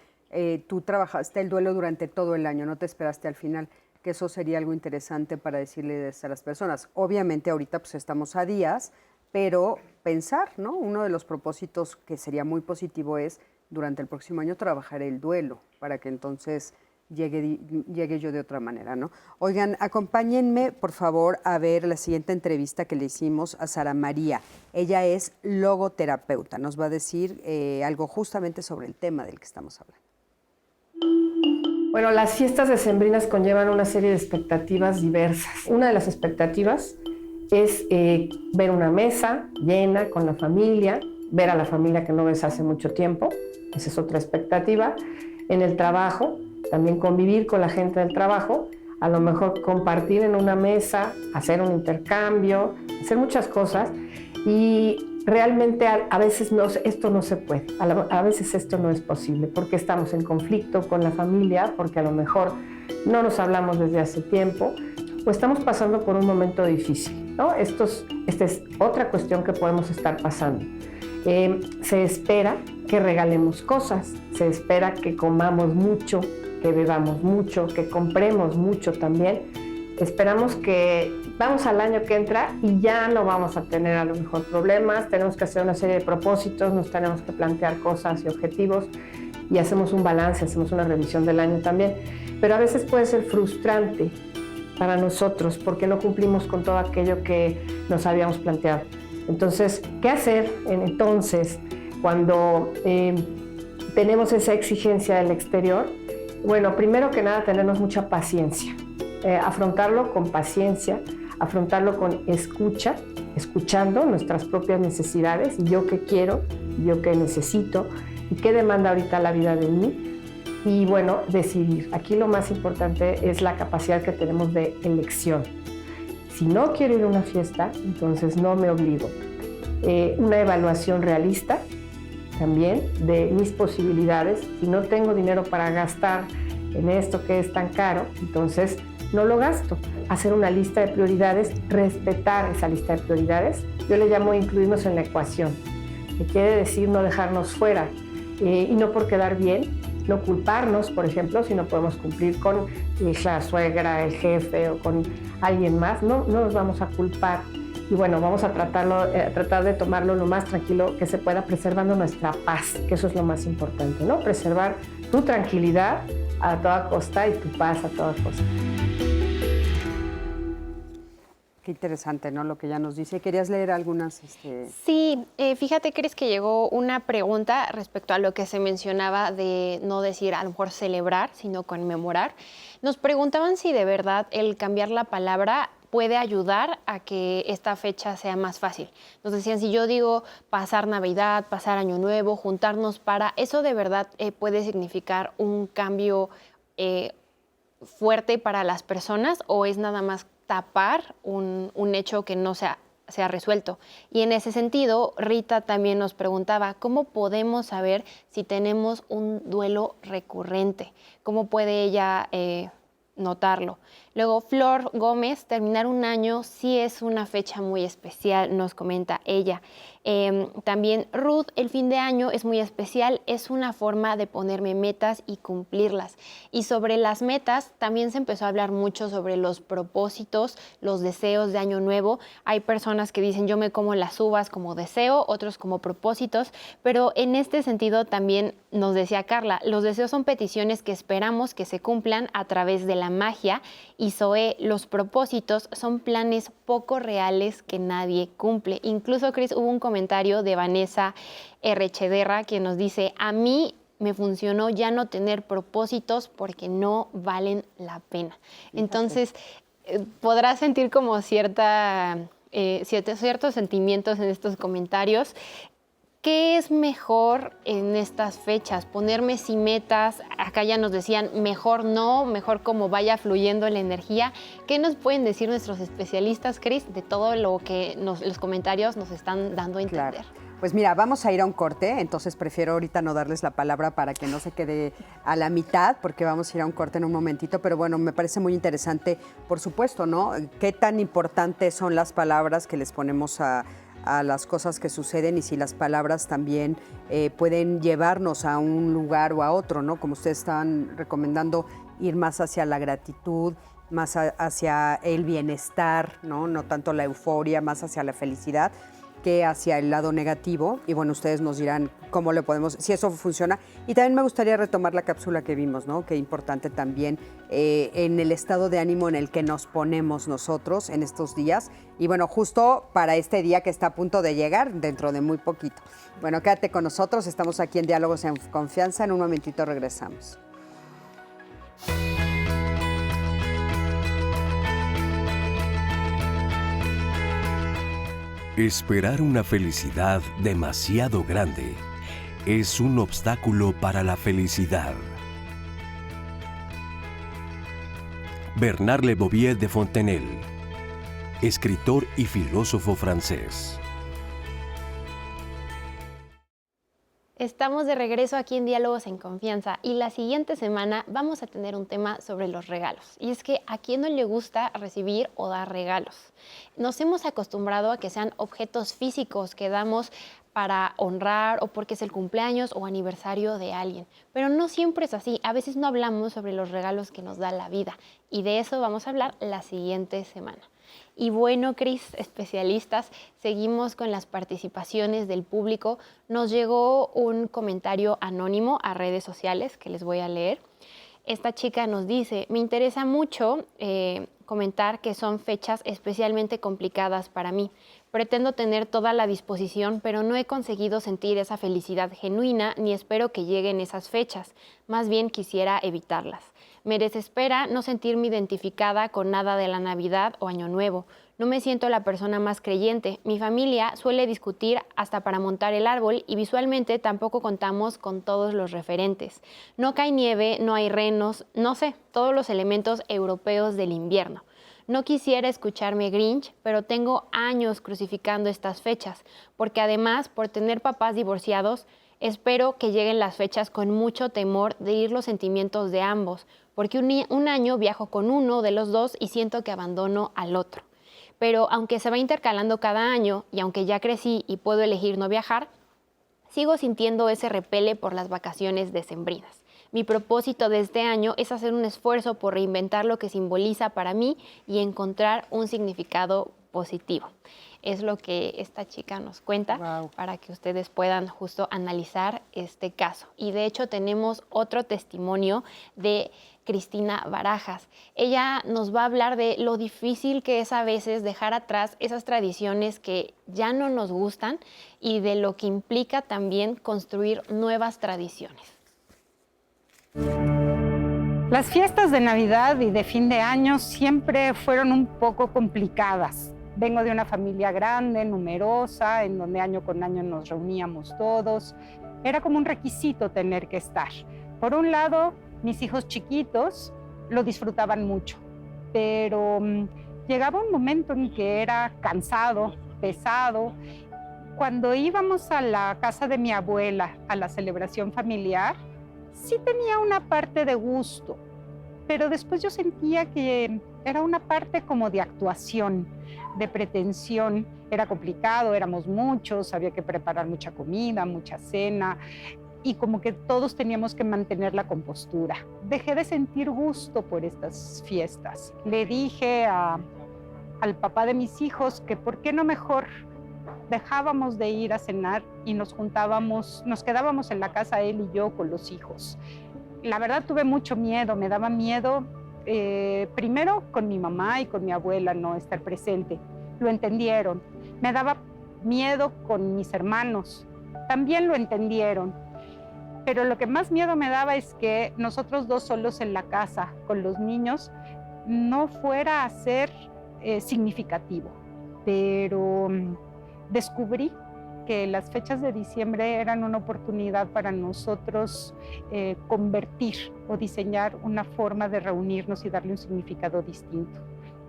tú trabajaste el duelo durante todo el año, no te esperaste al final, que eso sería algo interesante para decirles a las personas. Obviamente ahorita pues estamos a días, pero pensar, ¿no? Uno de los propósitos que sería muy positivo es durante el próximo año trabajar el duelo para que entonces llegue yo de otra manera, ¿no? Oigan, acompáñenme, por favor, a ver la siguiente entrevista que le hicimos a Sara María. Ella es logoterapeuta. Nos va a decir algo justamente sobre el tema del que estamos hablando. Bueno, las fiestas decembrinas conllevan una serie de expectativas diversas. Una de las expectativas es ver una mesa llena con la familia, ver a la familia que no ves hace mucho tiempo. Esa es otra expectativa. En el trabajo, también convivir con la gente del trabajo, a lo mejor compartir en una mesa, hacer un intercambio, hacer muchas cosas, y realmente a veces esto no se puede, a veces esto no es posible porque estamos en conflicto con la familia, porque a lo mejor no nos hablamos desde hace tiempo o estamos pasando por un momento difícil, ¿no? Esta es otra cuestión que podemos estar pasando. Se espera que regalemos cosas, se espera que comamos mucho, que bebamos mucho, que compremos mucho también. Esperamos que vamos al año que entra y ya no vamos a tener a lo mejor problemas, tenemos que hacer una serie de propósitos, nos tenemos que plantear cosas y objetivos y hacemos un balance, hacemos una revisión del año también. Pero a veces puede ser frustrante para nosotros porque no cumplimos con todo aquello que nos habíamos planteado. Entonces, ¿qué hacer entonces cuando tenemos esa exigencia del exterior? Bueno, primero que nada, tenernos mucha paciencia. Afrontarlo con paciencia, afrontarlo con escucha, escuchando nuestras propias necesidades, yo qué quiero, yo qué necesito y qué demanda ahorita la vida de mí. Y bueno, decidir. Aquí lo más importante es la capacidad que tenemos de elección. Si no quiero ir a una fiesta, entonces no me obligo. Una evaluación realista también de mis posibilidades. Si no tengo dinero para gastar en esto que es tan caro, entonces no lo gasto. Hacer una lista de prioridades, respetar esa lista de prioridades. Yo le llamo incluirnos en la ecuación, que quiere decir no dejarnos fuera y no por quedar bien, no culparnos, por ejemplo, si no podemos cumplir con la suegra, el jefe o con alguien más, no nos vamos a culpar. Y bueno, vamos a tratar de tomarlo lo más tranquilo que se pueda, preservando nuestra paz, que eso es lo más importante, ¿no? Preservar tu tranquilidad a toda costa y tu paz a toda costa. Qué interesante, ¿no? Lo que ya nos dice. ¿Querías leer algunas? Sí, fíjate, Cris, que llegó una pregunta respecto a lo que se mencionaba de no decir a lo mejor celebrar, sino conmemorar. Nos preguntaban si de verdad el cambiar la palabra puede ayudar a que esta fecha sea más fácil. Nos decían, si yo digo pasar Navidad, pasar Año Nuevo, juntarnos para, ¿eso de verdad puede significar un cambio fuerte para las personas o es nada más tapar un hecho que no se ha resuelto? Y en ese sentido, Rita también nos preguntaba, ¿cómo podemos saber si tenemos un duelo recurrente? ¿Cómo puede ella notarlo? Luego, Flor Gómez, terminar un año sí es una fecha muy especial, nos comenta ella. También Ruth, el fin de año es muy especial, es una forma de ponerme metas y cumplirlas. Y sobre las metas también se empezó a hablar mucho sobre los propósitos, los deseos de año nuevo. Hay personas que dicen yo me como las uvas como deseo, otros como propósitos, pero en este sentido también nos decía Carla, los deseos son peticiones que esperamos que se cumplan a través de la magia y Zoe, los propósitos son planes poco reales que nadie cumple. Incluso, Cris, hubo un comentario de Vanessa Errechederra que nos dice, a mí me funcionó ya no tener propósitos porque no valen la pena. Entonces, podrás sentir como ciertos sentimientos en estos comentarios. ¿Qué es mejor en estas fechas? ¿Ponerme sí metas? Acá ya nos decían, mejor no, mejor como vaya fluyendo la energía. ¿Qué nos pueden decir nuestros especialistas, Cris, de todo lo que los comentarios nos están dando a entender? Claro. Pues mira, vamos a ir a un corte, entonces prefiero ahorita no darles la palabra para que no se quede a la mitad, porque vamos a ir a un corte en un momentito, pero bueno, me parece muy interesante, por supuesto, ¿no? ¿Qué tan importantes son las palabras que les ponemos a las cosas que suceden y si las palabras también pueden llevarnos a un lugar o a otro, ¿no? Como ustedes estaban recomendando, ir más hacia la gratitud, más hacia el bienestar, ¿no? No tanto la euforia, más hacia la felicidad que hacia el lado negativo. Y bueno, ustedes nos dirán cómo le podemos, si eso funciona. Y también me gustaría retomar la cápsula que vimos, ¿no? Qué importante también en el estado de ánimo en el que nos ponemos nosotros en estos días. Y bueno, justo para este día que está a punto de llegar, dentro de muy poquito. Bueno, quédate con nosotros, estamos aquí en Diálogos en Confianza. En un momentito regresamos. Esperar una felicidad demasiado grande es un obstáculo para la felicidad. Bernard Le Bovier de Fontenelle, escritor y filósofo francés. Estamos de regreso aquí en Diálogos en Confianza y la siguiente semana vamos a tener un tema sobre los regalos. Y es que a quién no le gusta recibir o dar regalos. Nos hemos acostumbrado a que sean objetos físicos que damos para honrar o porque es el cumpleaños o aniversario de alguien. Pero no siempre es así. A veces no hablamos sobre los regalos que nos da la vida. Y de eso vamos a hablar la siguiente semana. Y bueno, Cris, especialistas, seguimos con las participaciones del público. Nos llegó un comentario anónimo a redes sociales que les voy a leer. Esta chica nos dice, me interesa mucho comentar que son fechas especialmente complicadas para mí. Pretendo tener toda la disposición, pero no he conseguido sentir esa felicidad genuina ni espero que lleguen esas fechas. Más bien quisiera evitarlas. Me desespera no sentirme identificada con nada de la Navidad o Año Nuevo. No me siento la persona más creyente. Mi familia suele discutir hasta para montar el árbol y visualmente tampoco contamos con todos los referentes. No cae nieve, no hay renos, no sé, todos los elementos europeos del invierno. No quisiera escucharme Grinch, pero tengo años crucificando estas fechas, porque además, por tener papás divorciados, espero que lleguen las fechas con mucho temor de ir los sentimientos de ambos, porque un año viajo con uno de los dos y siento que abandono al otro. Pero aunque se va intercalando cada año y aunque ya crecí y puedo elegir no viajar, sigo sintiendo ese repele por las vacaciones decembrinas. Mi propósito de este año es hacer un esfuerzo por reinventar lo que simboliza para mí y encontrar un significado positivo. Es lo que esta chica nos cuenta para que ustedes puedan justo analizar este caso. Y de hecho tenemos otro testimonio de Cristina Barajas. Ella nos va a hablar de lo difícil que es a veces dejar atrás esas tradiciones que ya no nos gustan y de lo que implica también construir nuevas tradiciones. Las fiestas de Navidad y de fin de año siempre fueron un poco complicadas. Vengo de una familia grande, numerosa, en donde año con año nos reuníamos todos. Era como un requisito tener que estar. Por un lado, mis hijos chiquitos lo disfrutaban mucho, pero llegaba un momento en que era cansado, pesado. Cuando íbamos a la casa de mi abuela, a la celebración familiar, sí tenía una parte de gusto, pero después yo sentía que era una parte como de actuación, de pretensión. Era complicado, éramos muchos, había que preparar mucha comida, mucha cena, y como que todos teníamos que mantener la compostura. Dejé de sentir gusto por estas fiestas. Le dije al papá de mis hijos que por qué no mejor dejábamos de ir a cenar y nos juntábamos, nos quedábamos en la casa él y yo con los hijos. La verdad tuve mucho miedo, me daba miedo primero con mi mamá y con mi abuela no estar presente. Lo entendieron. Me daba miedo con mis hermanos. También lo entendieron. Pero lo que más miedo me daba es que nosotros dos solos en la casa con los niños no fuera a ser significativo. Pero descubrí que las fechas de diciembre eran una oportunidad para nosotros convertir o diseñar una forma de reunirnos y darle un significado distinto.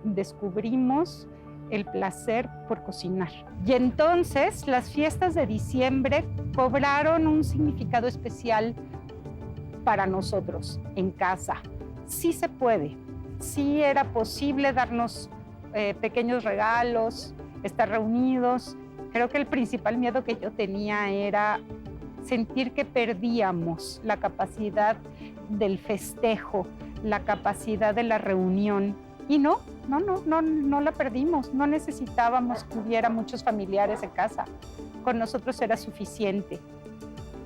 Descubrimos el placer por cocinar. Y entonces las fiestas de diciembre cobraron un significado especial para nosotros en casa. Sí se puede, sí era posible darnos pequeños regalos, estar reunidos. Creo que el principal miedo que yo tenía era sentir que perdíamos la capacidad del festejo, la capacidad de la reunión. Y no la perdimos. No necesitábamos que hubiera muchos familiares en casa. Con nosotros era suficiente.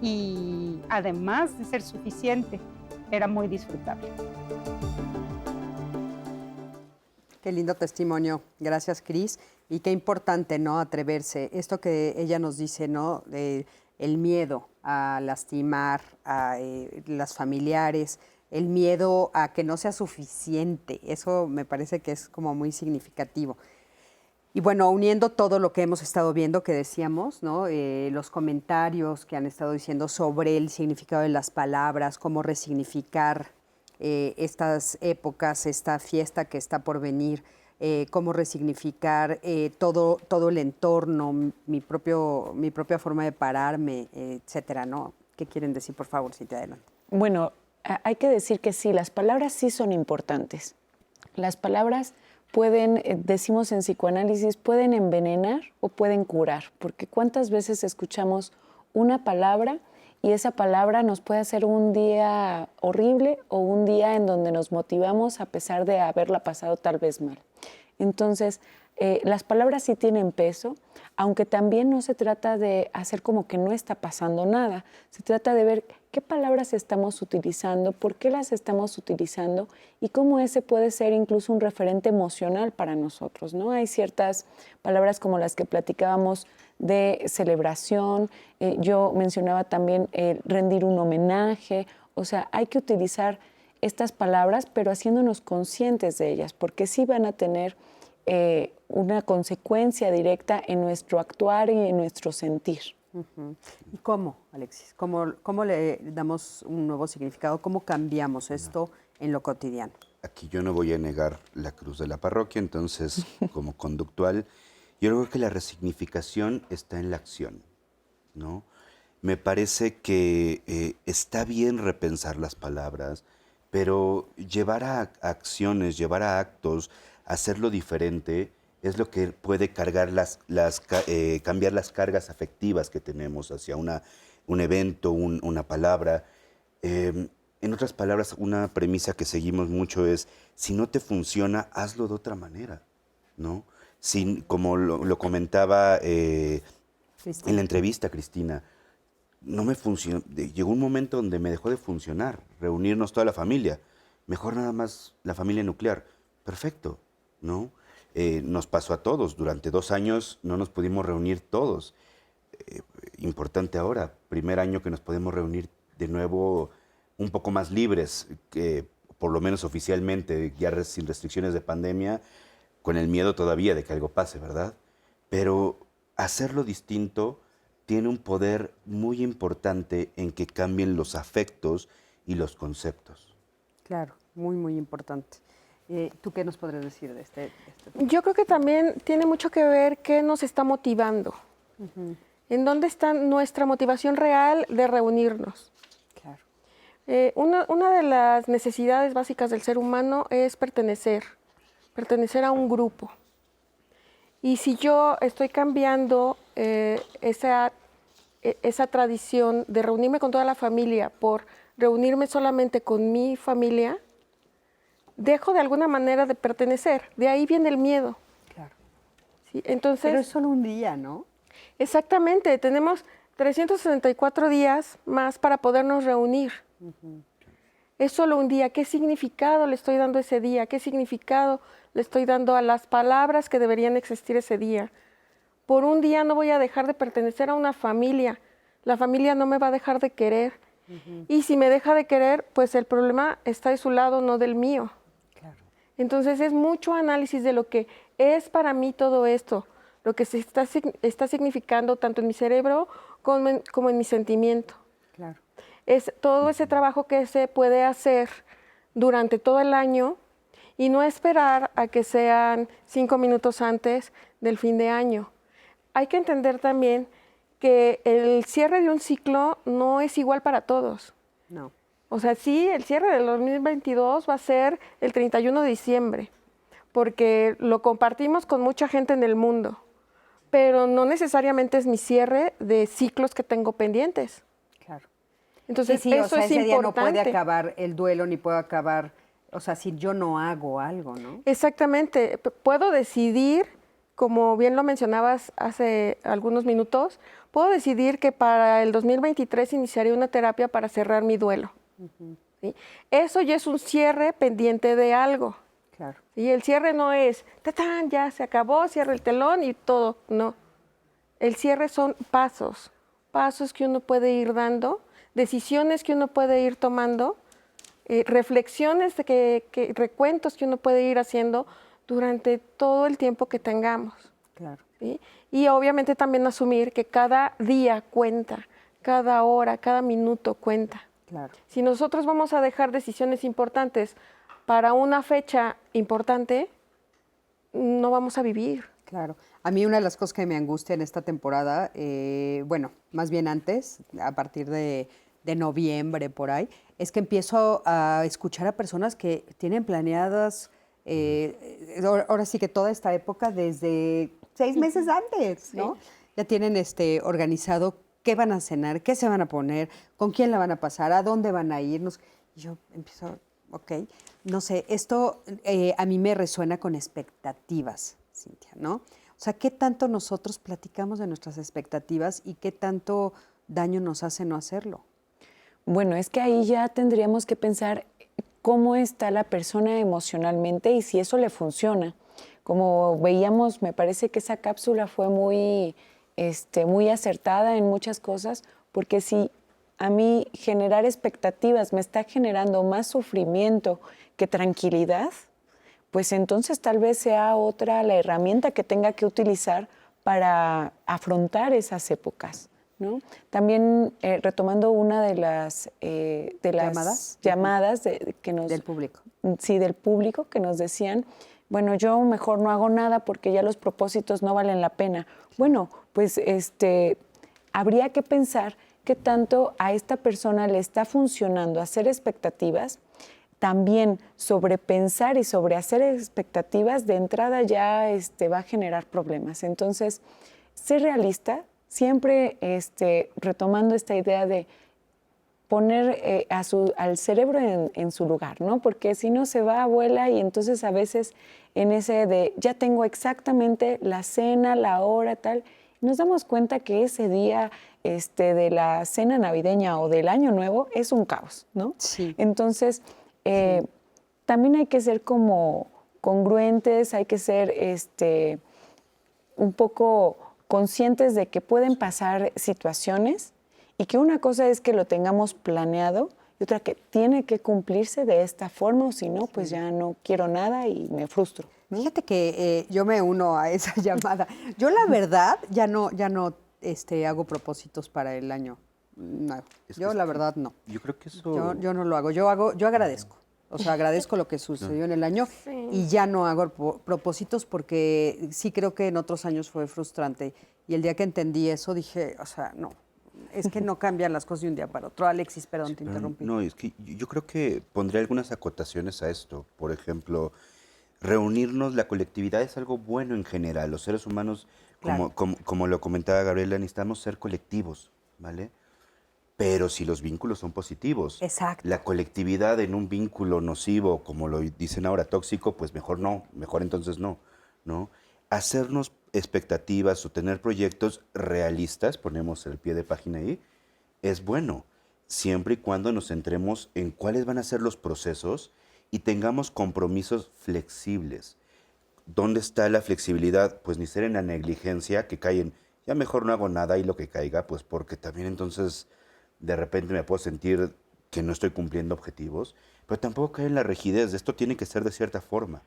Y además de ser suficiente, era muy disfrutable. Qué lindo testimonio. Gracias, Cris. Y qué importante, ¿no? Atreverse. Esto que ella nos dice, ¿no? El miedo a lastimar a las familiares, el miedo a que no sea suficiente. Eso me parece que es como muy significativo. Y bueno, uniendo todo lo que hemos estado viendo, que decíamos, ¿no? Los comentarios que han estado diciendo sobre el significado de las palabras, cómo resignificar estas épocas, esta fiesta que está por venir, cómo resignificar todo el entorno, mi propia forma de pararme, etcétera, ¿no? ¿Qué quieren decir, por favor, Cintia, adelante? Bueno, hay que decir que sí, las palabras sí son importantes. Las palabras pueden, decimos en psicoanálisis, pueden envenenar o pueden curar, porque cuántas veces escuchamos una palabra y esa palabra nos puede hacer un día horrible o un día en donde nos motivamos a pesar de haberla pasado tal vez mal. Entonces, las palabras sí tienen peso, aunque también no se trata de hacer como que no está pasando nada. Se trata de ver qué palabras estamos utilizando, por qué las estamos utilizando y cómo ese puede ser incluso un referente emocional para nosotros, ¿no? Hay ciertas palabras como las que platicábamos de celebración, yo mencionaba también rendir un homenaje, o sea, hay que utilizar estas palabras, pero haciéndonos conscientes de ellas, porque sí van a tener una consecuencia directa en nuestro actuar y en nuestro sentir. Uh-huh. ¿Y cómo, Alexis? ¿Cómo le damos un nuevo significado? ¿Cómo cambiamos esto en lo cotidiano? Aquí yo no voy a negar la cruz de la parroquia, entonces, como conductual, yo creo que la resignificación está en la acción, ¿no? Me parece que está bien repensar las palabras, pero llevar a acciones, llevar a actos, hacerlo diferente, es lo que puede cargar cambiar las cargas afectivas que tenemos hacia un evento, una palabra. En otras palabras, una premisa que seguimos mucho es, si no te funciona, hazlo de otra manera, ¿no? como lo comentaba en Cristina. la entrevista, Cristina, no me funcionó. Llegó un momento donde me dejó de funcionar, reunirnos toda la familia. Mejor nada más la familia nuclear. Perfecto, ¿no? Nos pasó a todos. Durante 2 años no nos pudimos reunir todos. Importante ahora, primer año que nos podemos reunir de nuevo un poco más libres, que por lo menos oficialmente, ya sin restricciones de pandemia, con el miedo todavía de que algo pase, ¿verdad? Pero hacerlo distinto tiene un poder muy importante en que cambien los afectos y los conceptos. Claro, muy, muy importante. ¿Tú qué nos podrías decir de este tema? Yo creo que también tiene mucho que ver qué nos está motivando. ¿En dónde está nuestra motivación real de reunirnos? Claro. Una de las necesidades básicas del ser humano es pertenecer a un grupo. Y si yo estoy cambiando esa tradición de reunirme con toda la familia por reunirme solamente con mi familia, dejo de alguna manera de pertenecer. De ahí viene el miedo. Claro. ¿Sí? Entonces, Pero es solo un día, ¿no? Exactamente, tenemos 364 días más para podernos reunir. Es solo un día. ¿Qué significado le estoy dando a ese día? ¿Qué significado le estoy dando a las palabras que deberían existir ese día? Por un día no voy a dejar de pertenecer a una familia. La familia no me va a dejar de querer. Y si me deja de querer, pues el problema está de su lado, no del mío. Claro. Entonces es mucho análisis de lo que es para mí todo esto, lo que se está significando tanto en mi cerebro como en mi sentimiento. Claro. Es todo ese trabajo que se puede hacer durante todo el año y no esperar a que sean 5 minutos antes del fin de año. Hay que entender también que el cierre de un ciclo no es igual para todos. No. O sea, sí, el cierre del 2022 va a ser el 31 de diciembre, porque lo compartimos con mucha gente en el mundo, pero no necesariamente es mi cierre de ciclos que tengo pendientes. Claro. Entonces, sí, eso o sea, es ese día no importante. puede acabar el duelo ni puede acabar, o sea, si yo no hago algo, ¿no? Exactamente. Puedo decidir, como bien lo mencionabas hace algunos minutos, puedo decidir que para el 2023 iniciaré una terapia para cerrar mi duelo. ¿Sí? Eso ya es un cierre pendiente de algo. Claro. Y el cierre no es, ¡tatán! Ya se acabó, cierra el telón y todo. No. El cierre son pasos que uno puede ir dando, decisiones que uno puede ir tomando, reflexiones, recuentos que uno puede ir haciendo durante todo el tiempo que tengamos. Claro. ¿Sí? Y obviamente también asumir que cada día cuenta, cada hora, cada minuto cuenta. Claro. Si nosotros vamos a dejar decisiones importantes para una fecha importante, no vamos a vivir. Claro. A mí una de las cosas que me angustia en esta temporada, bueno, más bien antes, a partir de noviembre por ahí, es que empiezo a escuchar a personas que tienen planeadas, ahora sí que toda esta época desde 6 meses antes, ¿no? Sí. Ya tienen organizado qué van a cenar, qué se van a poner, con quién la van a pasar, a dónde van a ir. Y yo empiezo, ok, no sé, esto a mí me resuena con expectativas, Cintia, ¿no? O sea, ¿qué tanto nosotros platicamos de nuestras expectativas y qué tanto daño nos hace no hacerlo? Bueno, es que ahí ya tendríamos que pensar cómo está la persona emocionalmente y si eso le funciona. Como veíamos, me parece que esa cápsula fue muy acertada en muchas cosas, porque si a mí generar expectativas me está generando más sufrimiento que tranquilidad, pues entonces tal vez sea otra la herramienta que tenga que utilizar para afrontar esas épocas, ¿no? También retomando una de las llamadas del público. Sí, del público que nos decían, bueno, yo mejor no hago nada porque ya los propósitos no valen la pena. Bueno, pues habría que pensar qué tanto a esta persona le está funcionando hacer expectativas. También sobrepensar y sobrehacer expectativas de entrada ya va a generar problemas. Entonces, ser realista, siempre retomando esta idea de poner al cerebro en su lugar, ¿no? Porque si no se va, vuela, y entonces a veces en ese de ya tengo exactamente la cena, la hora, tal, nos damos cuenta que ese día de la cena navideña o del Año Nuevo es un caos, ¿no? Sí. Entonces, también hay que ser como congruentes, hay que ser un poco conscientes de que pueden pasar situaciones y que una cosa es que lo tengamos planeado y otra que tiene que cumplirse de esta forma, o si no, pues ya no quiero nada y me frustro, ¿no? Fíjate que yo me uno a esa llamada. Yo la verdad ya no hago propósitos para el año nuevo. Yo la verdad no. Yo creo que eso... Yo no lo hago. Yo agradezco. O sea, agradezco lo que sucedió en el año y ya no hago propósitos porque sí creo que en otros años fue frustrante. Y el día que entendí eso dije, o sea, no, es que no cambian las cosas de un día para otro. Alexis, perdón, te interrumpí. No, es que yo creo que pondré algunas acotaciones a esto. Por ejemplo, reunirnos, la colectividad es algo bueno en general. Los seres humanos, Claro. como lo comentaba Gabriela, necesitamos ser colectivos, ¿vale? Pero si los vínculos son positivos. Exacto. La colectividad en un vínculo nocivo, como lo dicen ahora, tóxico, pues mejor no, mejor entonces no, ¿no? Hacernos expectativas o tener proyectos realistas, ponemos el pie de página ahí, es bueno, siempre y cuando nos centremos en cuáles van a ser los procesos y tengamos compromisos flexibles. ¿Dónde está la flexibilidad? Pues ni ser en la negligencia, que cae en, ya mejor no hago nada y lo que caiga, pues porque también entonces de repente me puedo sentir que no estoy cumpliendo objetivos, pero tampoco caer en la rigidez, de esto tiene que ser de cierta forma,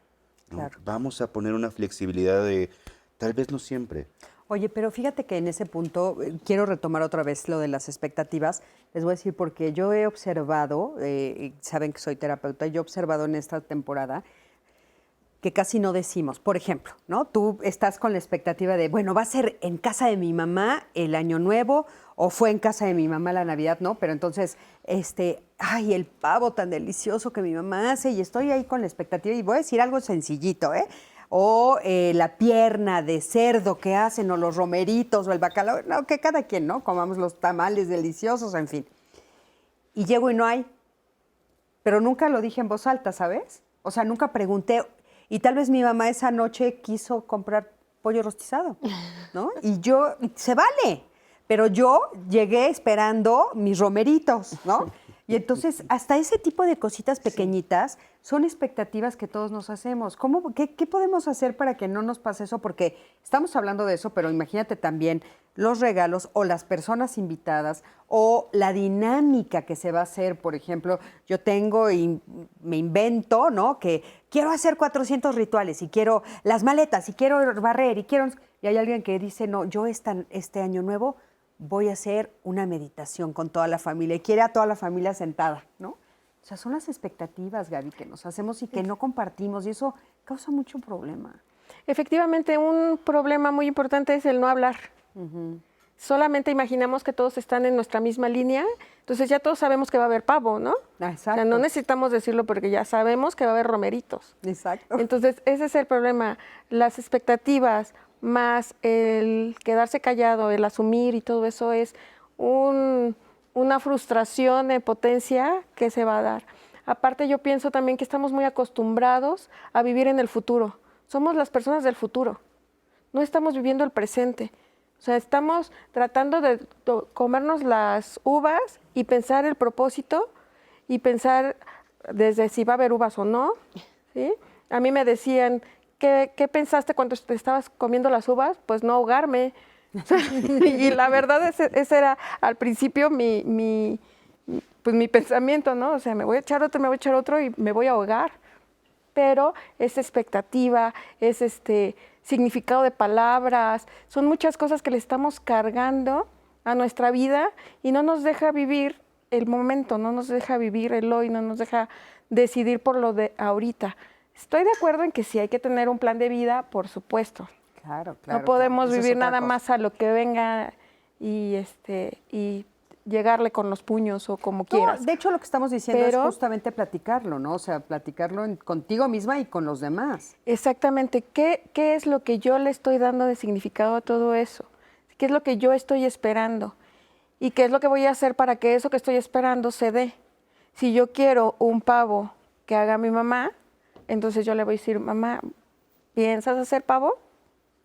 ¿no? Claro. Vamos a poner una flexibilidad de, tal vez no siempre. Oye, pero fíjate que en ese punto quiero retomar otra vez lo de las expectativas. Les voy a decir porque yo he observado, saben que soy terapeuta, yo he observado en esta temporada que casi no decimos. Por ejemplo, ¿no? Tú estás con la expectativa de, bueno, va a ser en casa de mi mamá el Año Nuevo o fue en casa de mi mamá la Navidad, ¿no? Pero entonces, ay, el pavo tan delicioso que mi mamá hace y estoy ahí con la expectativa y voy a decir algo sencillito, ¿eh? O la pierna de cerdo que hacen, o los romeritos, o el bacalao, no, que cada quien, ¿no? Comamos los tamales deliciosos, en fin. Y llego y no hay. Pero nunca lo dije en voz alta, ¿sabes? O sea, nunca pregunté. Y tal vez mi mamá esa noche quiso comprar pollo rostizado, ¿no? Y se vale. Pero yo llegué esperando mis romeritos, ¿no? Y entonces, hasta ese tipo de cositas pequeñitas son expectativas que todos nos hacemos. ¿Qué podemos hacer para que no nos pase eso? Porque estamos hablando de eso, pero imagínate también los regalos o las personas invitadas o la dinámica que se va a hacer. Por ejemplo, yo tengo y me invento, ¿no? Que quiero hacer 400 rituales y quiero las maletas y quiero barrer y hay alguien que dice, no, yo este Año Nuevo voy a hacer una meditación con toda la familia y quiere a toda la familia sentada, ¿no? O sea, son las expectativas, Gaby, que nos hacemos y que no compartimos y eso causa mucho problema. Efectivamente, un problema muy importante es el no hablar. Solamente imaginamos que todos están en nuestra misma línea, entonces ya todos sabemos que va a haber pavo, ¿no? Exacto. O sea, no necesitamos decirlo porque ya sabemos que va a haber romeritos. Exacto. Entonces, ese es el problema. Las expectativas más el quedarse callado, el asumir y todo eso es una frustración en potencia que se va a dar. Aparte, yo pienso también que estamos muy acostumbrados a vivir en el futuro. Somos las personas del futuro. No estamos viviendo el presente. O sea, estamos tratando de comernos las uvas y pensar el propósito y pensar desde si va a haber uvas o no, ¿sí? A mí me decían, ¿qué pensaste cuando te estabas comiendo las uvas? Pues no ahogarme. Y la verdad, ese era al principio mi pensamiento, ¿no? O sea, me voy a echar otro y me voy a ahogar. Pero es expectativa, es significado de palabras, son muchas cosas que le estamos cargando a nuestra vida y no nos deja vivir el momento, no nos deja vivir el hoy, no nos deja decidir por lo de ahorita. Estoy de acuerdo en que sí hay que tener un plan de vida, por supuesto. Claro. No podemos Eso es vivir otra nada cosa. más a lo que venga y llegarle con los puños o como quieras. No, de hecho, lo que estamos diciendo Pero- es justamente platicarlo, ¿no? O sea, platicarlo contigo misma y con los demás. Exactamente. ¿Qué es lo que yo le estoy dando de significado a todo eso? ¿Qué es lo que yo estoy esperando? ¿Y qué es lo que voy a hacer para que eso que estoy esperando se dé? Si yo quiero un pavo que haga mi mamá, entonces yo le voy a decir, mamá, ¿piensas hacer pavo?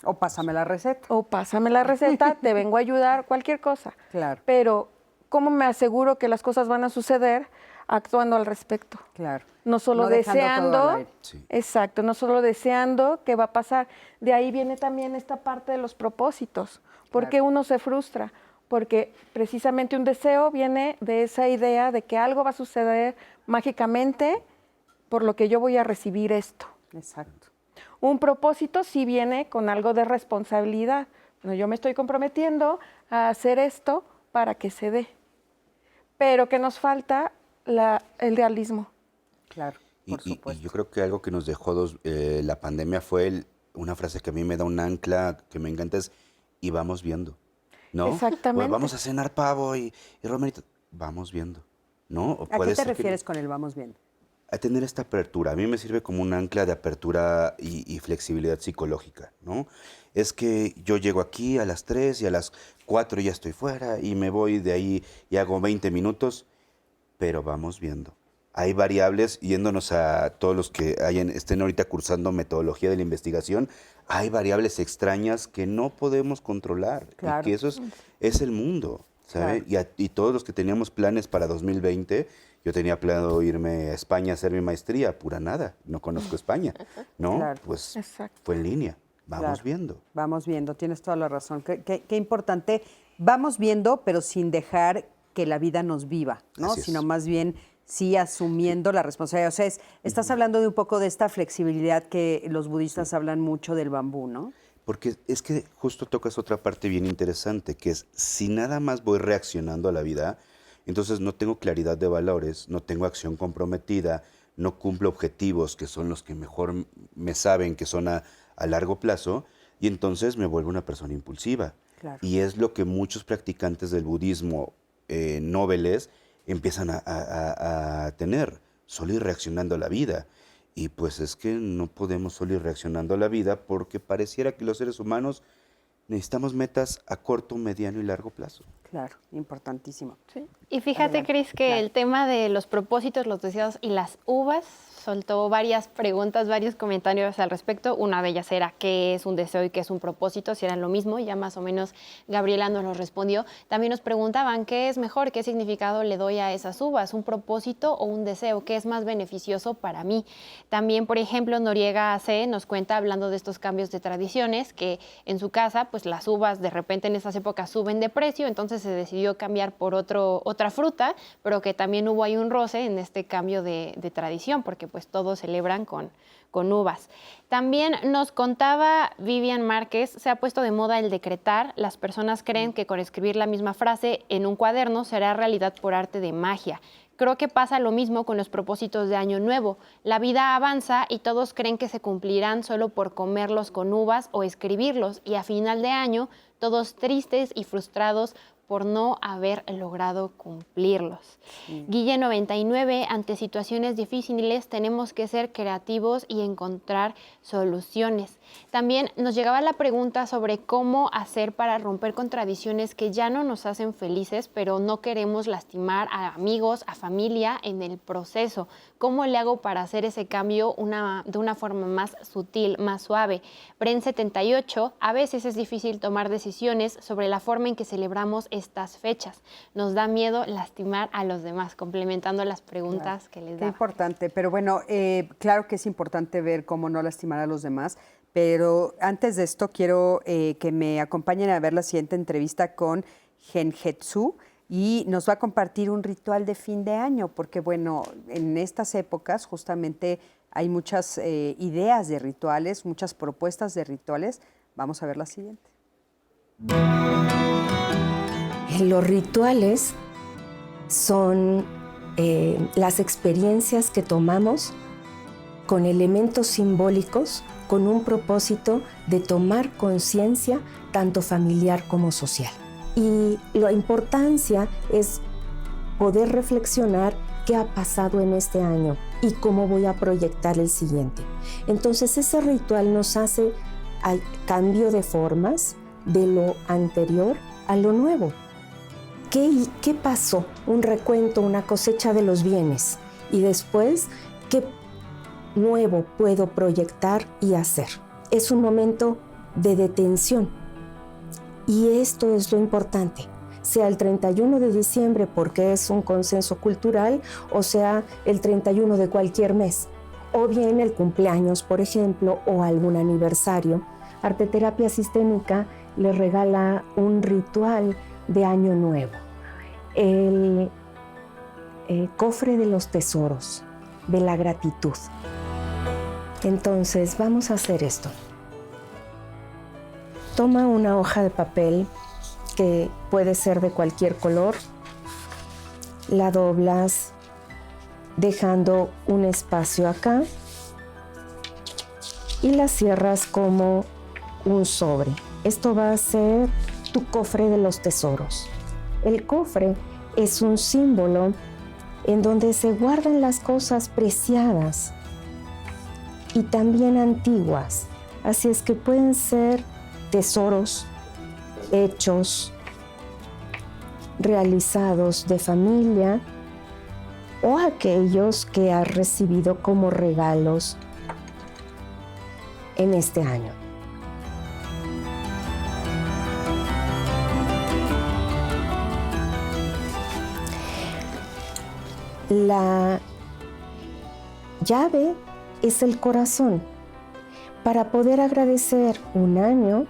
O pásame la receta. O pásame la receta, te vengo a ayudar, cualquier cosa. Claro. Pero, ¿cómo me aseguro que las cosas van a suceder? Actuando al respecto. Claro. No solo No dejando todo deseando, al aire. Sí. exacto, no solo deseando qué va a pasar. De ahí viene también esta parte de los propósitos. ¿Por qué uno se frustra? Porque precisamente un deseo viene de esa idea de que algo va a suceder mágicamente por lo que yo voy a recibir esto. Exacto. Un propósito sí viene con algo de responsabilidad. Bueno, yo me estoy comprometiendo a hacer esto para que se dé. Pero que nos falta el realismo. Claro, Y por supuesto. yo creo que algo que nos dejó la pandemia fue una frase que a mí me da un ancla que me encanta es, y vamos viendo, ¿no? Exactamente. Pues vamos a cenar pavo y romerito, vamos viendo, ¿no? O ¿A qué puede te ser que refieres con el vamos viendo? a tener esta apertura. A mí me sirve como un ancla de apertura y flexibilidad psicológica, ¿no? Es que yo llego aquí a las 3 y a las 4 ya estoy fuera y me voy de ahí y hago 20 minutos, pero vamos viendo. Hay variables, yéndonos a todos los que estén ahorita cursando metodología de la investigación, hay variables extrañas que no podemos controlar. Claro. Y que eso es el mundo, ¿sabe? Claro. Y todos los que teníamos planes para 2020, yo tenía planeado irme a España a hacer mi maestría, pura nada, no conozco España, ¿no? Claro. Pues Exacto. fue en línea, vamos Claro. viendo. Vamos viendo, tienes toda la razón. Qué importante. Vamos viendo, pero sin dejar que la vida nos viva, ¿no? Así es. Sino más bien sí asumiendo la responsabilidad. O sea, estás hablando de un poco de esta flexibilidad que los budistas hablan mucho del bambú, ¿no? Porque es que justo tocas otra parte bien interesante, que es si nada más voy reaccionando a la vida, entonces no tengo claridad de valores, no tengo acción comprometida, no cumplo objetivos que son los que mejor me saben que son a largo plazo, y entonces me vuelvo una persona impulsiva. Claro. Y es lo que muchos practicantes del budismo nobles empiezan a tener, solo ir reaccionando a la vida. Y pues es que no podemos solo ir reaccionando a la vida porque pareciera que los seres humanos necesitamos metas a corto, mediano y largo plazo. Claro, importantísimo. Sí. Y fíjate, Adelante. Cris, que Claro. el tema de los propósitos, los deseos y las uvas soltó varias preguntas, varios comentarios al respecto. Una de ellas era qué es un deseo y qué es un propósito, si eran lo mismo. Ya más o menos Gabriela nos lo respondió. También nos preguntaban qué es mejor, qué significado le doy a esas uvas, un propósito o un deseo, qué es más beneficioso para mí. También, por ejemplo, Noriega AC nos cuenta, hablando de estos cambios de tradiciones, que en su casa, pues las uvas de repente en esas épocas suben de precio, entonces se decidió cambiar por otra fruta, pero que también hubo ahí un roce en este cambio de tradición, porque pues todos celebran con uvas. También nos contaba Vivian Márquez, se ha puesto de moda el decretar. Las personas creen que con escribir la misma frase en un cuaderno será realidad por arte de magia. Creo que pasa lo mismo con los propósitos de Año Nuevo. La vida avanza y todos creen que se cumplirán solo por comerlos con uvas o escribirlos, y a final de año todos tristes y frustrados por no haber logrado cumplirlos. Guille 99, ante situaciones difíciles tenemos que ser creativos y encontrar soluciones. También nos llegaba la pregunta sobre cómo hacer para romper con tradiciones que ya no nos hacen felices, pero no queremos lastimar a amigos, a familia en el proceso. ¿Cómo le hago para hacer ese cambio de una forma más sutil, más suave? Bren 78, a veces es difícil tomar decisiones sobre la forma en que celebramos estas fechas. Nos da miedo lastimar a los demás, complementando las preguntas que les Qué daba. importante, pero bueno, claro que es importante ver cómo no lastimar a los demás, pero antes de esto quiero que me acompañen a ver la siguiente entrevista con Genjetsu, y nos va a compartir un ritual de fin de año, porque bueno, en estas épocas justamente hay muchas ideas de rituales, muchas propuestas de rituales. Vamos a ver la siguiente. Los rituales son las experiencias que tomamos con elementos simbólicos, con un propósito de tomar conciencia tanto familiar como social. Y la importancia es poder reflexionar qué ha pasado en este año y cómo voy a proyectar el siguiente. Entonces ese ritual nos hace cambio de formas de lo anterior a lo nuevo. ¿Qué pasó? Un recuento, una cosecha de los bienes. Y después, ¿qué nuevo puedo proyectar y hacer? Es un momento de detención. Y esto es lo importante. Sea el 31 de diciembre porque es un consenso cultural, o sea el 31 de cualquier mes, o bien el cumpleaños, por ejemplo, o algún aniversario. Arteterapia Sistémica le regala un ritual de Año Nuevo, el cofre de los tesoros, de la gratitud. Entonces, vamos a hacer esto. Toma una hoja de papel que puede ser de cualquier color, la doblas dejando un espacio acá y la cierras como un sobre. Esto va a ser tu cofre de los tesoros. El cofre es un símbolo en donde se guardan las cosas preciadas y también antiguas. Así es que pueden ser tesoros, hechos, realizados de familia o aquellos que has recibido como regalos en este año. La llave es el corazón. Para poder agradecer un año,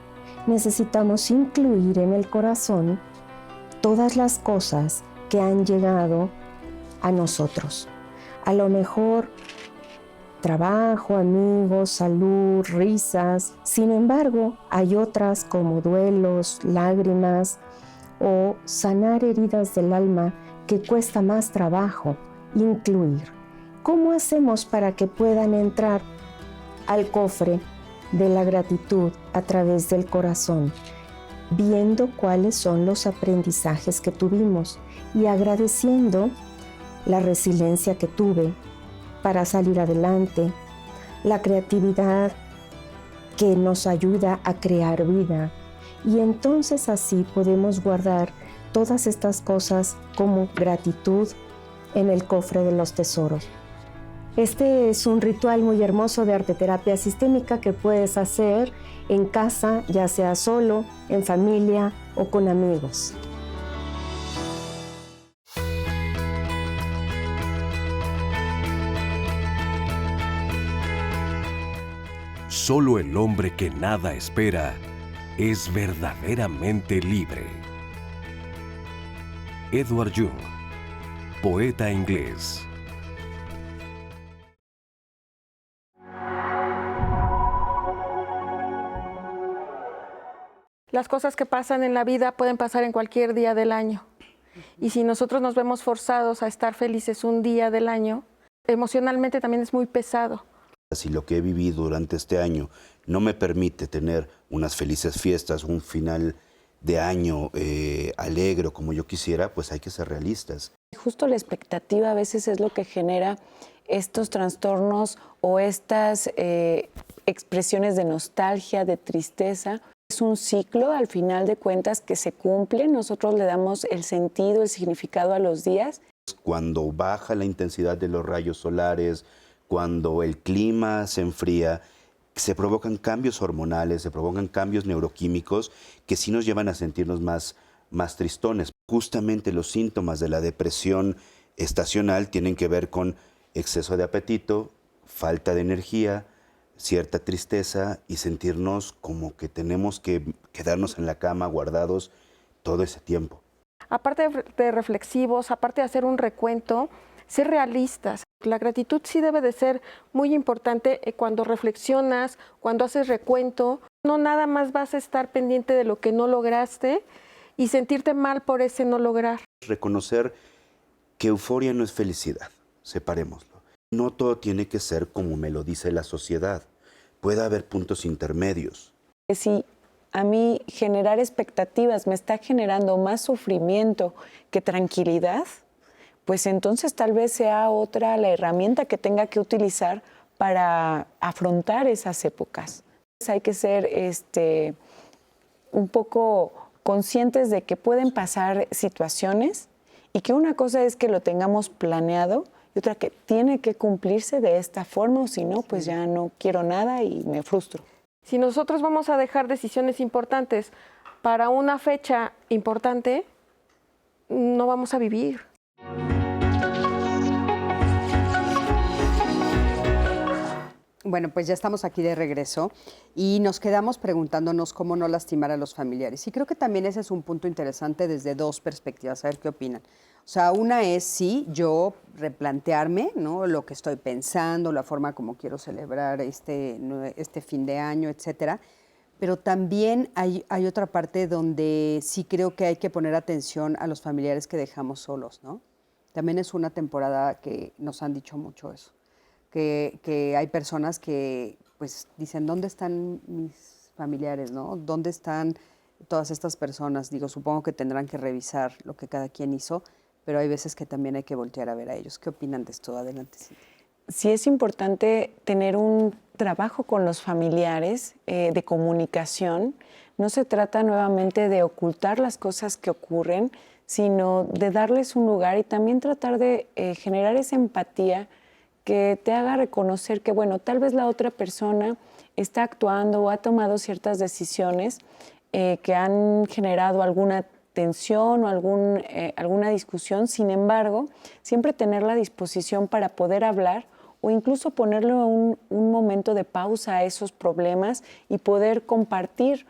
necesitamos incluir en el corazón todas las cosas que han llegado a nosotros. A lo mejor trabajo, amigos, salud, risas. Sin embargo, hay otras como duelos, lágrimas o sanar heridas del alma que cuesta más trabajo incluir. ¿Cómo hacemos para que puedan entrar al cofre de la gratitud a través del corazón? Viendo cuáles son los aprendizajes que tuvimos y agradeciendo la resiliencia que tuve para salir adelante, la creatividad que nos ayuda a crear vida. Y entonces así podemos guardar todas estas cosas como gratitud en el cofre de los tesoros. Este es un ritual muy hermoso de arteterapia sistémica que puedes hacer en casa, ya sea solo, en familia o con amigos. Solo el hombre que nada espera es verdaderamente libre. Edward Jung, poeta inglés. Las cosas que pasan en la vida pueden pasar en cualquier día del año. Y si nosotros nos vemos forzados a estar felices un día del año, emocionalmente también es muy pesado. Si lo que he vivido durante este año no me permite tener unas felices fiestas, un final de año alegre como yo quisiera, pues hay que ser realistas. Justo la expectativa a veces es lo que genera estos trastornos o estas expresiones de nostalgia, de tristeza. Es un ciclo, al final de cuentas, que se cumple. Nosotros le damos el sentido, el significado a los días. Cuando baja la intensidad de los rayos solares, cuando el clima se enfría, se provocan cambios hormonales, se provocan cambios neuroquímicos que sí nos llevan a sentirnos más tristones. Justamente los síntomas de la depresión estacional tienen que ver con exceso de apetito, falta de energía, cierta tristeza y sentirnos como que tenemos que quedarnos en la cama guardados todo ese tiempo. Aparte de reflexivos, aparte de hacer un recuento, ser realistas. La gratitud sí debe de ser muy importante cuando reflexionas, cuando haces recuento. No nada más vas a estar pendiente de lo que no lograste y sentirte mal por ese no lograr. Reconocer que euforia no es felicidad, separémoslo. No todo tiene que ser como me lo dice la sociedad. Puede haber puntos intermedios. Si a mí generar expectativas me está generando más sufrimiento que tranquilidad, pues entonces tal vez sea otra la herramienta que tenga que utilizar para afrontar esas épocas. Hay que ser un poco conscientes de que pueden pasar situaciones y que una cosa es que lo tengamos planeado y otra que tiene que cumplirse de esta forma, o si no, pues ya no quiero nada y me frustro. Si nosotros vamos a dejar decisiones importantes para una fecha importante, no vamos a vivir. Bueno, pues ya estamos aquí de regreso y nos quedamos preguntándonos cómo no lastimar a los familiares. Y creo que también ese es un punto interesante desde dos perspectivas, a ver qué opinan. O sea, una es, sí, yo replantearme, ¿no?, lo que estoy pensando, la forma como quiero celebrar este fin de año, etcétera. Pero también hay otra parte donde sí creo que hay que poner atención a los familiares que dejamos solos, ¿no? También es una temporada que nos han dicho mucho eso. Que hay personas que pues dicen, ¿dónde están mis familiares, no? ¿Dónde están todas estas personas? Digo, supongo que tendrán que revisar lo que cada quien hizo, pero hay veces que también hay que voltear a ver a ellos. ¿Qué opinan de esto? Adelante, Cintia. Sí es importante tener un trabajo con los familiares de comunicación. No se trata nuevamente de ocultar las cosas que ocurren, sino de darles un lugar y también tratar de generar esa empatía que te haga reconocer que, bueno, tal vez la otra persona está actuando o ha tomado ciertas decisiones que han generado alguna tensión o alguna discusión. Sin embargo, siempre tener la disposición para poder hablar o incluso ponerle un momento de pausa a esos problemas y poder compartir,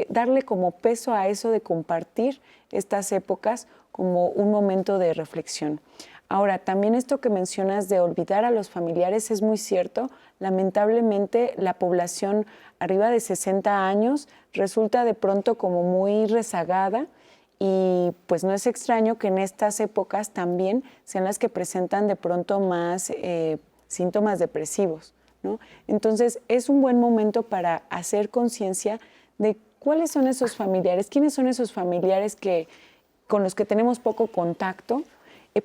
darle como peso a eso de compartir estas épocas como un momento de reflexión. Ahora, también esto que mencionas de olvidar a los familiares es muy cierto. Lamentablemente, la población arriba de 60 años resulta de pronto como muy rezagada y pues no es extraño que en estas épocas también sean las que presentan de pronto más síntomas depresivos, ¿no? Entonces, es un buen momento para hacer conciencia de cuáles son esos familiares, quiénes son esos familiares con los que tenemos poco contacto.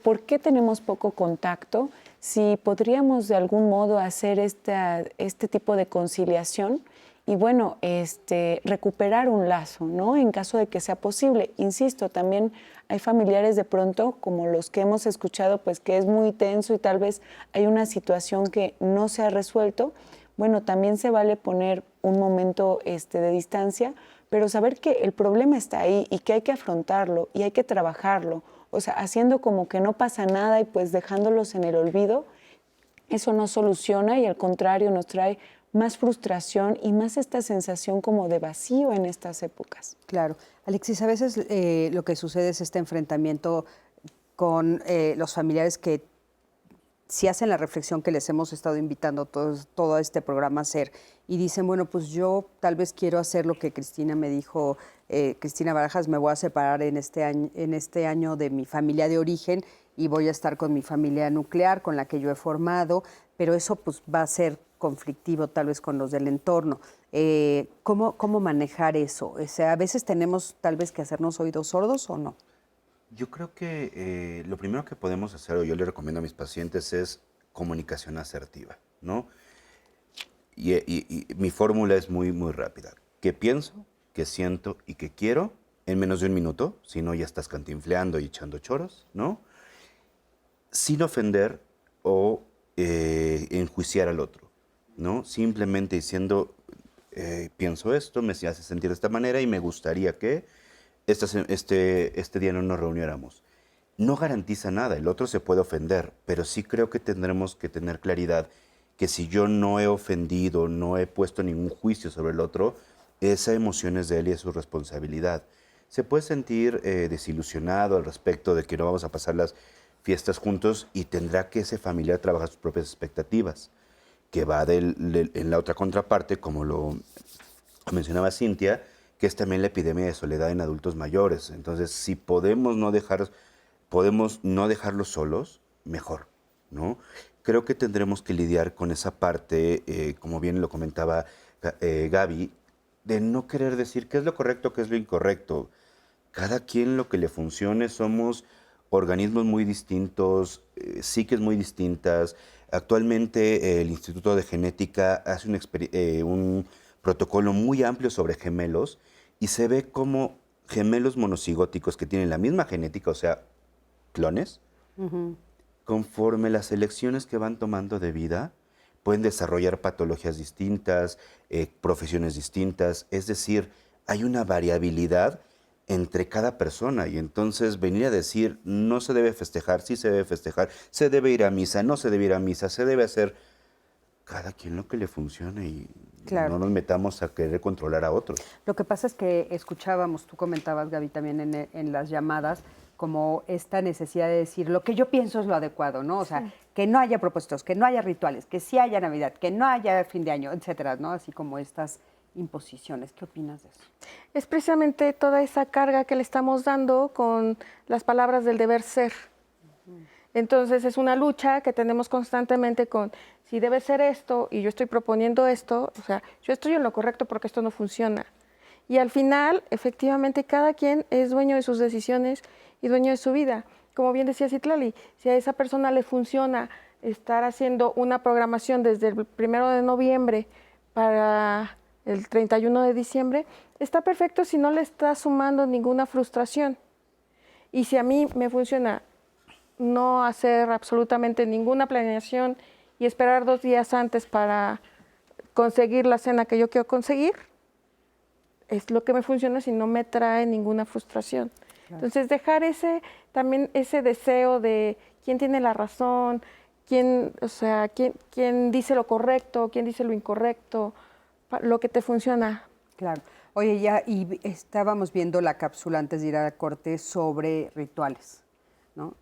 ¿Por qué tenemos poco contacto? Si podríamos de algún modo hacer este tipo de conciliación y bueno, recuperar un lazo, ¿no? En caso de que sea posible. Insisto, también hay familiares de pronto, como los que hemos escuchado, pues que es muy tenso y tal vez hay una situación que no se ha resuelto. Bueno, también se vale poner un momento de distancia, pero saber que el problema está ahí y que hay que afrontarlo y hay que trabajarlo. O sea, haciendo como que no pasa nada y pues dejándolos en el olvido, eso no soluciona y al contrario nos trae más frustración y más esta sensación como de vacío en estas épocas. Claro. Alexis, a veces lo que sucede es este enfrentamiento con los familiares que si hacen la reflexión que les hemos estado invitando todo este programa a hacer y dicen, bueno, pues yo tal vez quiero hacer lo que Cristina me dijo, Cristina Barajas, me voy a separar en este año de mi familia de origen y voy a estar con mi familia nuclear, con la que yo he formado, pero eso pues va a ser conflictivo tal vez con los del entorno. ¿Cómo manejar eso? O sea, a veces tenemos tal vez que hacernos oídos sordos o no. Yo creo que lo primero que podemos hacer, o yo le recomiendo a mis pacientes, es comunicación asertiva, ¿no? Y mi fórmula es muy, muy rápida. ¿Qué pienso, qué siento y qué quiero? En menos de un minuto, si no ya estás cantinfleando y echando choros, ¿no? Sin ofender o enjuiciar al otro, ¿no? Simplemente diciendo, pienso esto, me hace sentir de esta manera y me gustaría que este día no nos reuniéramos. No garantiza nada, el otro se puede ofender, pero sí creo que tendremos que tener claridad que si yo no he ofendido, no he puesto ningún juicio sobre el otro, esa emoción es de él y es su responsabilidad. Se puede sentir desilusionado al respecto de que no vamos a pasar las fiestas juntos y tendrá que ese familiar trabajar sus propias expectativas, que va en la otra contraparte, como lo mencionaba Cintia, que es también la epidemia de soledad en adultos mayores. Entonces, si podemos no dejarlos solos, mejor, ¿no? Creo que tendremos que lidiar con esa parte, como bien lo comentaba Gaby, de no querer decir qué es lo correcto, qué es lo incorrecto. Cada quien lo que le funcione, somos organismos muy distintos, psiques muy distintas. Actualmente el Instituto de Genética hace un protocolo muy amplio sobre gemelos y se ve cómo gemelos monocigóticos que tienen la misma genética, o sea, clones, conforme las elecciones que van tomando de vida, pueden desarrollar patologías distintas, profesiones distintas, es decir, hay una variabilidad entre cada persona y entonces venir a decir no se debe festejar, sí se debe festejar, se debe ir a misa, no se debe ir a misa, se debe hacer cada quien lo que le funcione y no nos metamos a querer controlar a otros. Lo que pasa es que escuchábamos, tú comentabas, Gaby, también en las llamadas, como esta necesidad de decir lo que yo pienso es lo adecuado, ¿no? O sea, que no haya propósitos, que no haya rituales, que sí haya Navidad, que no haya fin de año, etcétera, ¿no? Así como estas imposiciones. ¿Qué opinas de eso? Es precisamente toda esa carga que le estamos dando con las palabras del deber ser. Entonces es una lucha que tenemos constantemente con si debe ser esto y yo estoy proponiendo esto, o sea, yo estoy en lo correcto porque esto no funciona. Y al final, efectivamente, cada quien es dueño de sus decisiones y dueño de su vida. Como bien decía Citlali, si a esa persona le funciona estar haciendo una programación desde el 1 de noviembre para el 31 de diciembre, está perfecto si no le está sumando ninguna frustración. Y si a mí me funciona no hacer absolutamente ninguna planeación y esperar 2 días antes para conseguir la cena que yo quiero conseguir, es lo que me funciona si no me trae ninguna frustración. Claro. Entonces, dejar también ese deseo de quién tiene la razón, quién dice lo correcto, quién dice lo incorrecto, lo que te funciona. Claro. Oye, y estábamos viendo la cápsula antes de ir a la corte sobre rituales, ¿no?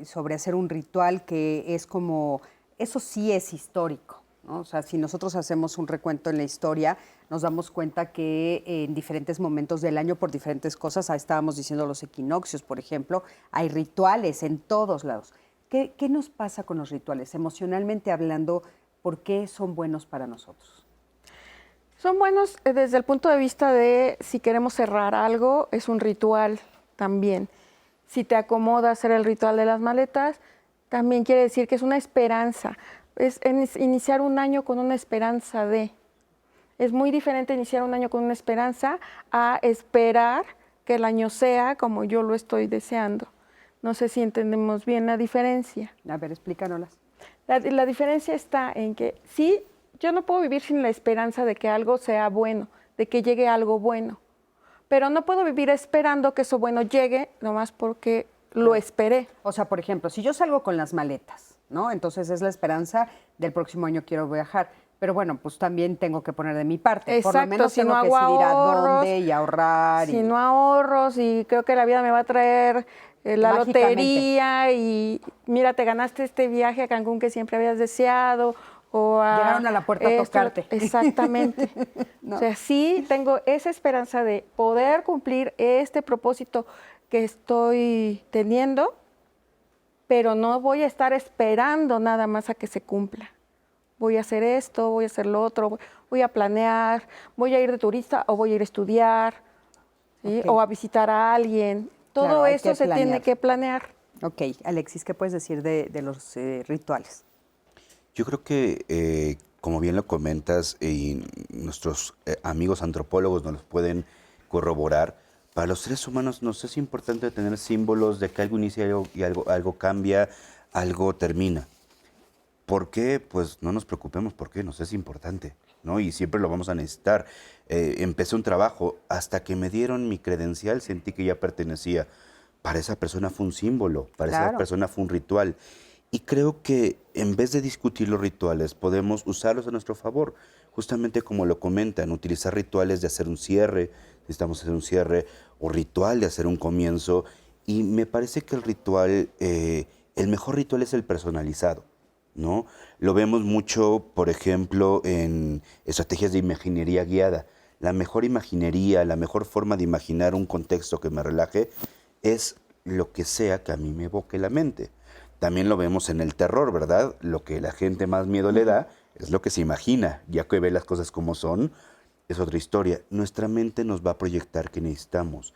Sobre hacer un ritual que es como, eso sí es histórico, ¿no? O sea, si nosotros hacemos un recuento en la historia, nos damos cuenta que en diferentes momentos del año, por diferentes cosas, estábamos diciendo los equinoccios, por ejemplo, hay rituales en todos lados. ¿Qué nos pasa con los rituales? Emocionalmente hablando, ¿por qué son buenos para nosotros? Son buenos desde el punto de vista de si queremos cerrar algo, es un ritual también. Si te acomoda hacer el ritual de las maletas, también quiere decir que es una esperanza. Es iniciar un año con una esperanza de. Es muy diferente iniciar un año con una esperanza a esperar que el año sea como yo lo estoy deseando. No sé si entendemos bien la diferencia. A ver, explícanoslas. La diferencia está en que sí, yo no puedo vivir sin la esperanza de que algo sea bueno, de que llegue algo bueno. Pero no puedo vivir esperando que eso bueno llegue nomás porque lo esperé. O sea, por ejemplo, si yo salgo con las maletas, ¿no? Entonces es la esperanza del próximo año quiero viajar. Pero bueno, pues también tengo que poner de mi parte. Exacto, por lo menos si tengo no que decidir a ahorros, dónde y ahorrar. Si no ahorros y creo que la vida me va a traer la lotería y mira, te ganaste este viaje a Cancún que siempre habías deseado. Llegaron a la puerta a tocarte. Exactamente. ¿No? O sea, sí tengo esa esperanza de poder cumplir este propósito que estoy teniendo, pero no voy a estar esperando nada más a que se cumpla. Voy a hacer esto, voy a hacer lo otro, voy a planear, voy a ir de turista o voy a ir a estudiar, ¿sí? Okay. O a visitar a alguien. Todo claro, eso se tiene que planear. Ok, Alexis, ¿qué puedes decir de los rituales? Yo creo que, como bien lo comentas, y nuestros amigos antropólogos nos los pueden corroborar, para los seres humanos nos es importante tener símbolos de que algo inicia y algo cambia, algo termina. ¿Por qué? Pues no nos preocupemos, porque nos es importante, ¿no? Y siempre lo vamos a necesitar. Empecé un trabajo, hasta que me dieron mi credencial sentí que ya pertenecía. Para esa persona fue un símbolo, para esa persona fue un ritual. Y creo que en vez de discutir los rituales, podemos usarlos a nuestro favor. Justamente como lo comentan, utilizar rituales de hacer un cierre, necesitamos hacer un cierre, o ritual de hacer un comienzo. Y me parece que el ritual, el mejor ritual es el personalizado, ¿no? Lo vemos mucho, por ejemplo, en estrategias de imaginería guiada. La mejor imaginería, la mejor forma de imaginar un contexto que me relaje es lo que sea que a mí me evoque la mente. También lo vemos en el terror, ¿verdad? Lo que la gente más miedo le da es lo que se imagina. Ya que ve las cosas como son, es otra historia. Nuestra mente nos va a proyectar qué necesitamos.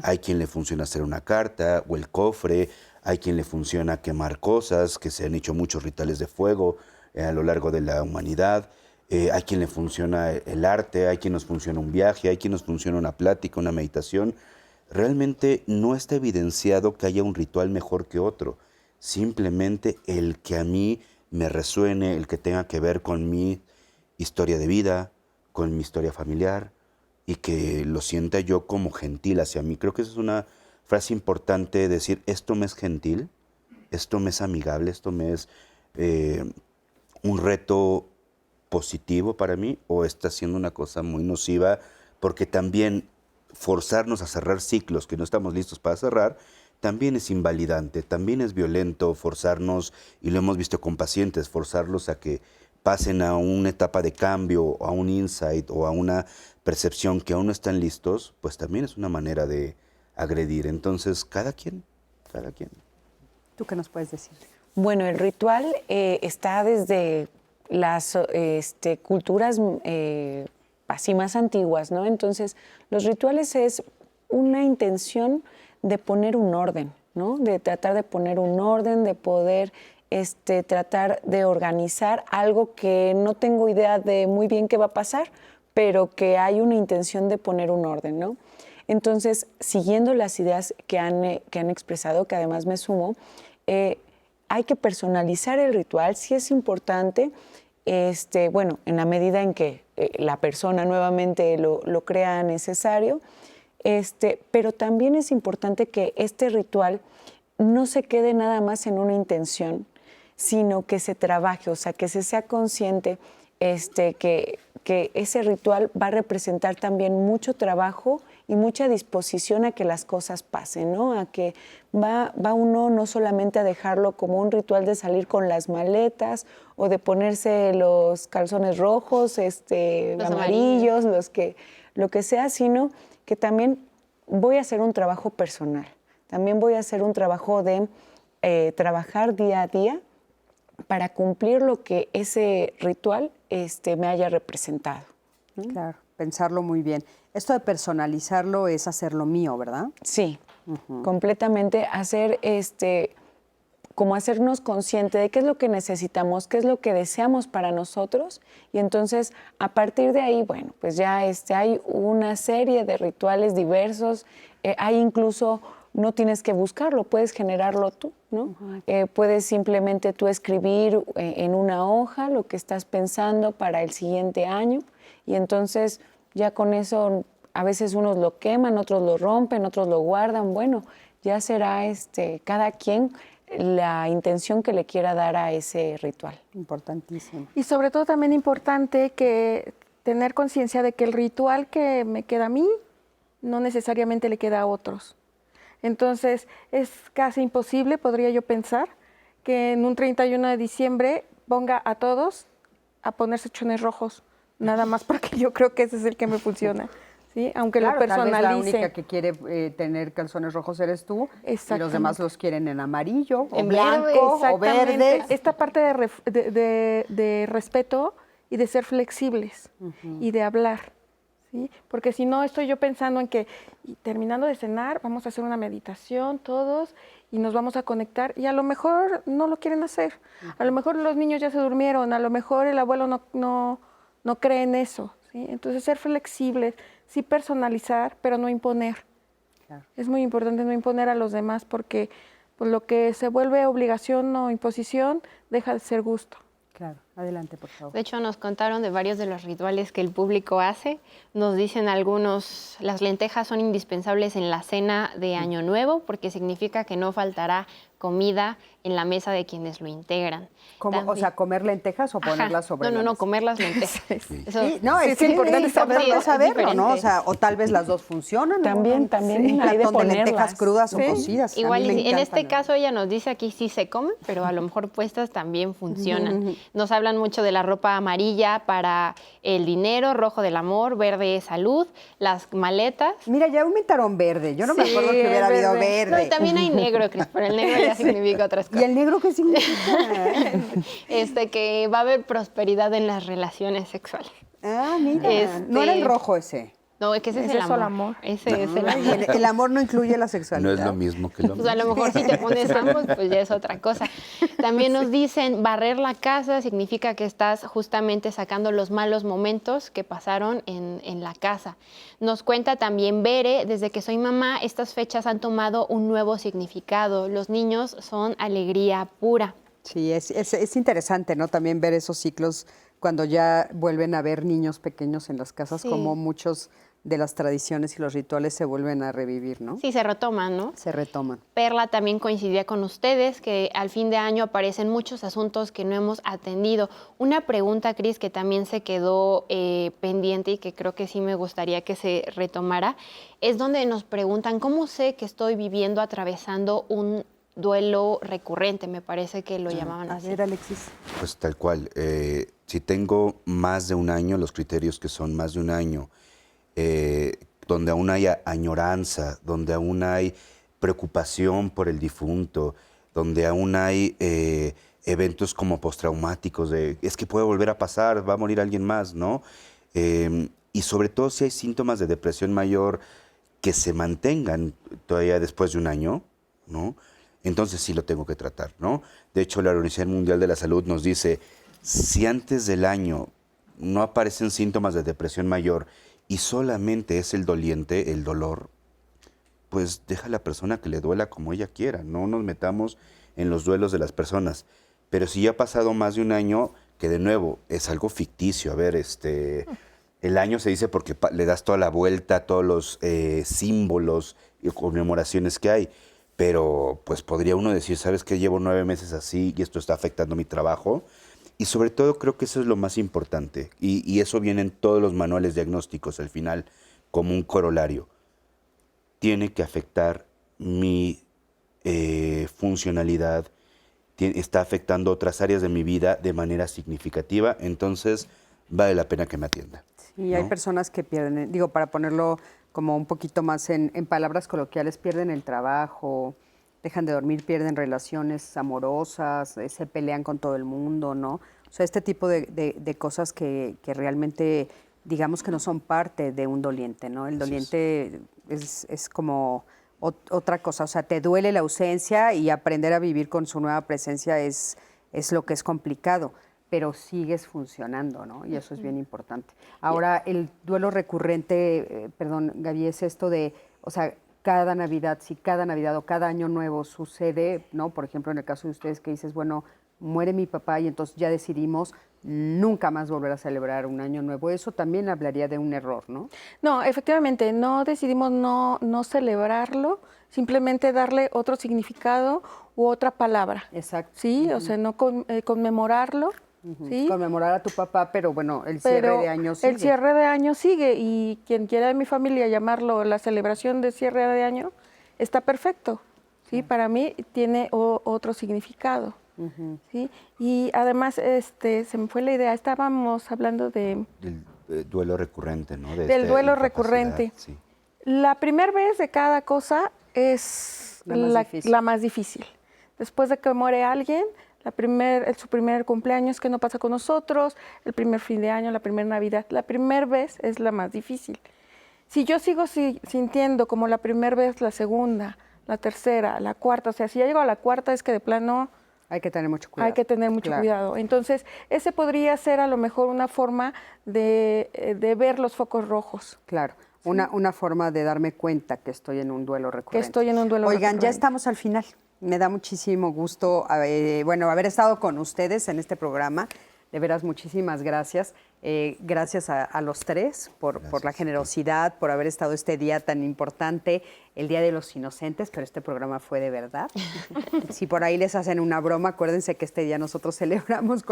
Hay quien le funciona hacer una carta o el cofre, hay quien le funciona quemar cosas, que se han hecho muchos rituales de fuego a lo largo de la humanidad. Hay quien le funciona el arte, hay quien nos funciona un viaje, hay quien nos funciona una plática, una meditación. realmente no está evidenciado que haya un ritual mejor que otro. Simplemente el que a mí me resuene, el que tenga que ver con mi historia de vida, con mi historia familiar, y que lo sienta yo como gentil hacia mí. Creo que esa es una frase importante, decir, esto me es gentil, esto me es amigable, esto me es un reto positivo para mí, o está siendo una cosa muy nociva, porque también forzarnos a cerrar ciclos que no estamos listos para cerrar, también es invalidante, también es violento forzarnos, y lo hemos visto con pacientes, forzarlos a que pasen a una etapa de cambio, o a un insight, o a una percepción que aún no están listos, pues también es una manera de agredir. Entonces, cada quien. ¿Tú qué nos puedes decir? Bueno, el ritual está desde las culturas así más antiguas, ¿no? Entonces, los rituales es una intención de poner un orden, ¿no? De tratar de poner un orden, de poder tratar de organizar algo que no tengo idea de muy bien qué va a pasar, pero que hay una intención de poner un orden, ¿no? Entonces, siguiendo las ideas que han expresado, que además me sumo, hay que personalizar el ritual, sí es importante, bueno, en la medida en que la persona nuevamente lo crea necesario, pero también es importante que este ritual no se quede nada más en una intención, sino que se trabaje, o sea, que se sea consciente que ese ritual va a representar también mucho trabajo y mucha disposición a que las cosas pasen, ¿no? A que va uno no solamente a dejarlo como un ritual de salir con las maletas o de ponerse los calzones rojos, los amarillos, lo que sea, sino que también voy a hacer un trabajo personal. También voy a hacer un trabajo de trabajar día a día para cumplir lo que ese ritual me haya representado. Claro, pensarlo muy bien. Esto de personalizarlo es hacerlo mío, ¿verdad? Sí, completamente. Hacer como hacernos consciente de qué es lo que necesitamos, qué es lo que deseamos para nosotros, y entonces a partir de ahí, bueno, pues ya hay una serie de rituales diversos, hay incluso, no tienes que buscarlo, puedes generarlo tú, ¿no? Puedes simplemente tú escribir en una hoja lo que estás pensando para el siguiente año, y entonces ya con eso a veces unos lo queman, otros lo rompen, otros lo guardan, bueno, ya será cada quien la intención que le quiera dar a ese ritual. Importantísimo. Y sobre todo también importante que tener conciencia de que el ritual que me queda a mí no necesariamente le queda a otros. Entonces es casi imposible, podría yo pensar, que en un 31 de diciembre ponga a todos a ponerse chones rojos, nada más porque yo creo que ese es el que me funciona. ¿Sí? Aunque claro, lo personalice. Tal vez la única que quiere tener calzones rojos eres tú, y los demás los quieren en amarillo, o blanco, o verde. Esta parte de respeto y de ser flexibles y de hablar, ¿sí? Porque si no, estoy yo pensando en que terminando de cenar, vamos a hacer una meditación todos y nos vamos a conectar, y a lo mejor no lo quieren hacer. A lo mejor los niños ya se durmieron, a lo mejor el abuelo no cree en eso, ¿sí? Entonces, ser flexibles, sí personalizar, pero no imponer. Claro. Es muy importante no imponer a los demás, porque pues, lo que se vuelve obligación o imposición deja de ser gusto. Claro, adelante, por favor. De hecho, nos contaron de varios de los rituales que el público hace. Nos dicen algunos, las lentejas son indispensables en la cena de Año Nuevo, porque significa que no faltará comida en la mesa de quienes lo integran. O sea, ¿comer lentejas o ponerlas sobre la mesa? No, comer las lentejas. Eso, sí, no, es importante saberlo, ¿no? O sea, o tal vez las dos funcionan. También hay de lentejas crudas o cocidas. Igual, en este caso ella nos dice aquí sí se comen, pero a lo mejor puestas también funcionan. Nos hablan mucho de la ropa amarilla para el dinero, rojo del amor, verde salud, las maletas. Mira, ya aumentaron verde. Yo no me acuerdo que hubiera habido verde. No, y también hay negro, Cris, pero el negro ya significa otras cosas. ¿Y el negro qué significa? Que va a haber prosperidad en las relaciones sexuales. Ah, mira. No era el rojo ese. No, es que ese es el amor. Ese es el amor. El amor no incluye la sexualidad. No es lo mismo que el amor. Pues a lo mejor si te pones ambos, pues ya es otra cosa. También nos dicen, barrer la casa significa que estás justamente sacando los malos momentos que pasaron en la casa. Nos cuenta también Bere, desde que soy mamá, estas fechas han tomado un nuevo significado. Los niños son alegría pura. Sí, es interesante, ¿no? También ver esos ciclos cuando ya vuelven a ver niños pequeños en las casas, Sí. como muchos de las tradiciones y los rituales se vuelven a revivir, ¿no? Sí, se retoman, ¿no? Se retoman. Perla también coincidía con ustedes que al fin de año aparecen muchos asuntos que no hemos atendido. Una pregunta, Cris, que también se quedó pendiente y que creo que sí me gustaría que se retomara, es donde nos preguntan, ¿cómo sé que estoy viviendo, atravesando un duelo recurrente? Me parece que lo llamaban así. A ver, Alexis. Pues tal cual. Si tengo más de un año, los criterios que son más de un año, donde aún hay añoranza, donde aún hay preocupación por el difunto, donde aún hay eventos como postraumáticos de es que puede volver a pasar, va a morir alguien más, ¿no? Y sobre todo si hay síntomas de depresión mayor que se mantengan todavía después de un año, ¿no? Entonces sí lo tengo que tratar, ¿no? De hecho, la Organización Mundial de la Salud nos dice, si antes del año no aparecen síntomas de depresión mayor y solamente es el doliente, el dolor, pues deja a la persona que le duela como ella quiera, no nos metamos en los duelos de las personas. Pero si ya ha pasado más de un año, que de nuevo es algo ficticio, a ver, el año se dice porque le das toda la vuelta a todos los símbolos y conmemoraciones que hay, pero pues podría uno decir, ¿sabes qué? Llevo 9 meses así y esto está afectando mi trabajo. Y sobre todo creo que eso es lo más importante. Y eso viene en todos los manuales diagnósticos al final como un corolario. Tiene que afectar mi funcionalidad, está afectando otras áreas de mi vida de manera significativa, entonces vale la pena que me atienda. Sí, hay personas que pierden, digo, para ponerlo como un poquito más en palabras coloquiales, pierden el trabajo, dejan de dormir, pierden relaciones amorosas, se pelean con todo el mundo, ¿no? O sea, este tipo de cosas que realmente, digamos que no son parte de un doliente, ¿no? El doliente es como otra cosa, o sea, te duele la ausencia y aprender a vivir con su nueva presencia es lo que es complicado, pero sigues funcionando, ¿no? Y eso es bien importante. Ahora, el duelo recurrente, perdón, Gaby, es esto de, o sea, cada Navidad, si cada Navidad o cada Año Nuevo sucede, ¿no? Por ejemplo, en el caso de ustedes que dices, bueno, muere mi papá y entonces ya decidimos nunca más volver a celebrar un Año Nuevo. Eso también hablaría de un error, ¿no? No, efectivamente, no decidimos no celebrarlo, simplemente darle otro significado u otra palabra. Exacto. Sí, o sea, no conmemorarlo. ¿Sí? Conmemorar a tu papá, pero bueno, el cierre de año sigue. El cierre de año sigue y quien quiera de mi familia llamarlo la celebración de cierre de año está perfecto. ¿Sí? Para mí tiene otro significado. ¿Sí? Y además, se me fue la idea, estábamos hablando del duelo recurrente, ¿no? Del duelo recurrente. Sí. La primera vez de cada cosa es la más difícil. Después de que muere alguien, su primer cumpleaños que no pasa con nosotros, el primer fin de año, la primera Navidad, la primera vez es la más difícil. Si yo sigo sintiendo como la primera vez, la segunda, la tercera, la cuarta, o sea, si ya llego a la cuarta es que de plano hay que tener mucho cuidado. Hay que tener mucho cuidado. Entonces, ese podría ser a lo mejor una forma de ver los focos rojos. Claro. Sí. Una forma de darme cuenta que estoy en un duelo recurrente. Que estoy en un duelo recurrente. Oigan, ya estamos al final. Me da muchísimo gusto haber estado con ustedes en este programa. De veras, muchísimas gracias. Gracias a los tres por la generosidad, por haber estado este día tan importante, el Día de los Inocentes, pero este programa fue de verdad. Si por ahí les hacen una broma, acuérdense que este día nosotros celebramos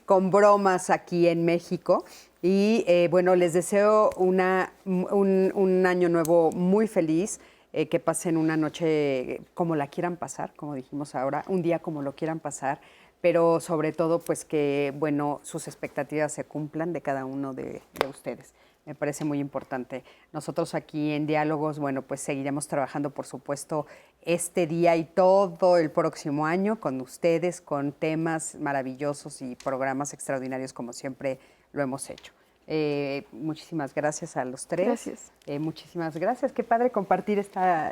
con bromas aquí en México. Y bueno, les deseo un año nuevo muy feliz. Que pasen una noche como la quieran pasar, como dijimos ahora, un día como lo quieran pasar, pero sobre todo pues que, bueno, sus expectativas se cumplan de cada uno de ustedes. Me parece muy importante. Nosotros aquí en Diálogos, bueno, pues seguiremos trabajando, por supuesto, este día y todo el próximo año con ustedes, con temas maravillosos y programas extraordinarios como siempre lo hemos hecho. Muchísimas gracias a los tres. Gracias. Muchísimas gracias. Qué padre compartir esta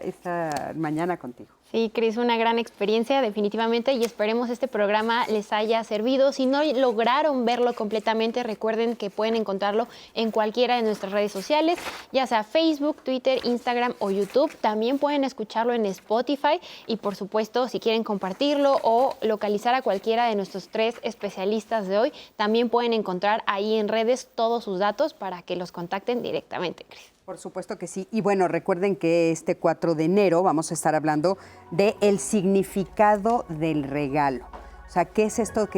mañana contigo. Sí, Cris, una gran experiencia definitivamente y esperemos este programa les haya servido. Si no lograron verlo completamente, recuerden que pueden encontrarlo en cualquiera de nuestras redes sociales, ya sea Facebook, Twitter, Instagram o YouTube. También pueden escucharlo en Spotify y por supuesto, si quieren compartirlo o localizar a cualquiera de nuestros 3 especialistas de hoy, también pueden encontrar ahí en redes todos sus datos para que los contacten directamente, Cris. Por supuesto que sí. Y bueno, recuerden que este 4 de enero vamos a estar hablando del significado del regalo. O sea, ¿qué es esto?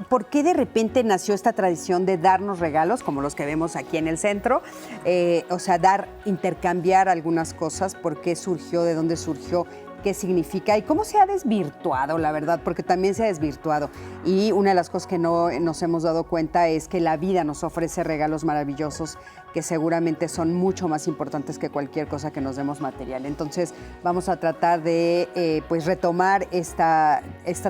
¿Por qué de repente nació esta tradición de darnos regalos, como los que vemos aquí en el centro? O sea, intercambiar algunas cosas. ¿Por qué surgió? ¿De dónde surgió? ¿Qué significa? ¿Y cómo se ha desvirtuado, la verdad? Porque también se ha desvirtuado. Y una de las cosas que no nos hemos dado cuenta es que la vida nos ofrece regalos maravillosos que seguramente son mucho más importantes que cualquier cosa que nos demos material. Entonces, vamos a tratar de pues retomar esta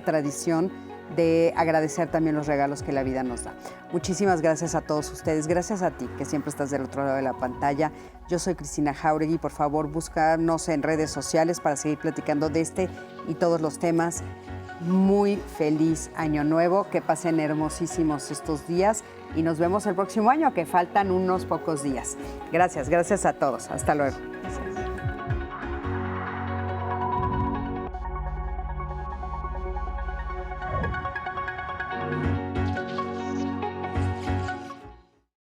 tradición de agradecer también los regalos que la vida nos da. Muchísimas gracias a todos ustedes. Gracias a ti, que siempre estás del otro lado de la pantalla. Yo soy Cristina Jauregui. Por favor, búscanos en redes sociales para seguir platicando de este y todos los temas. Muy feliz Año Nuevo. Que pasen hermosísimos estos días y nos vemos el próximo año, que faltan unos pocos días. Gracias a todos. Hasta luego.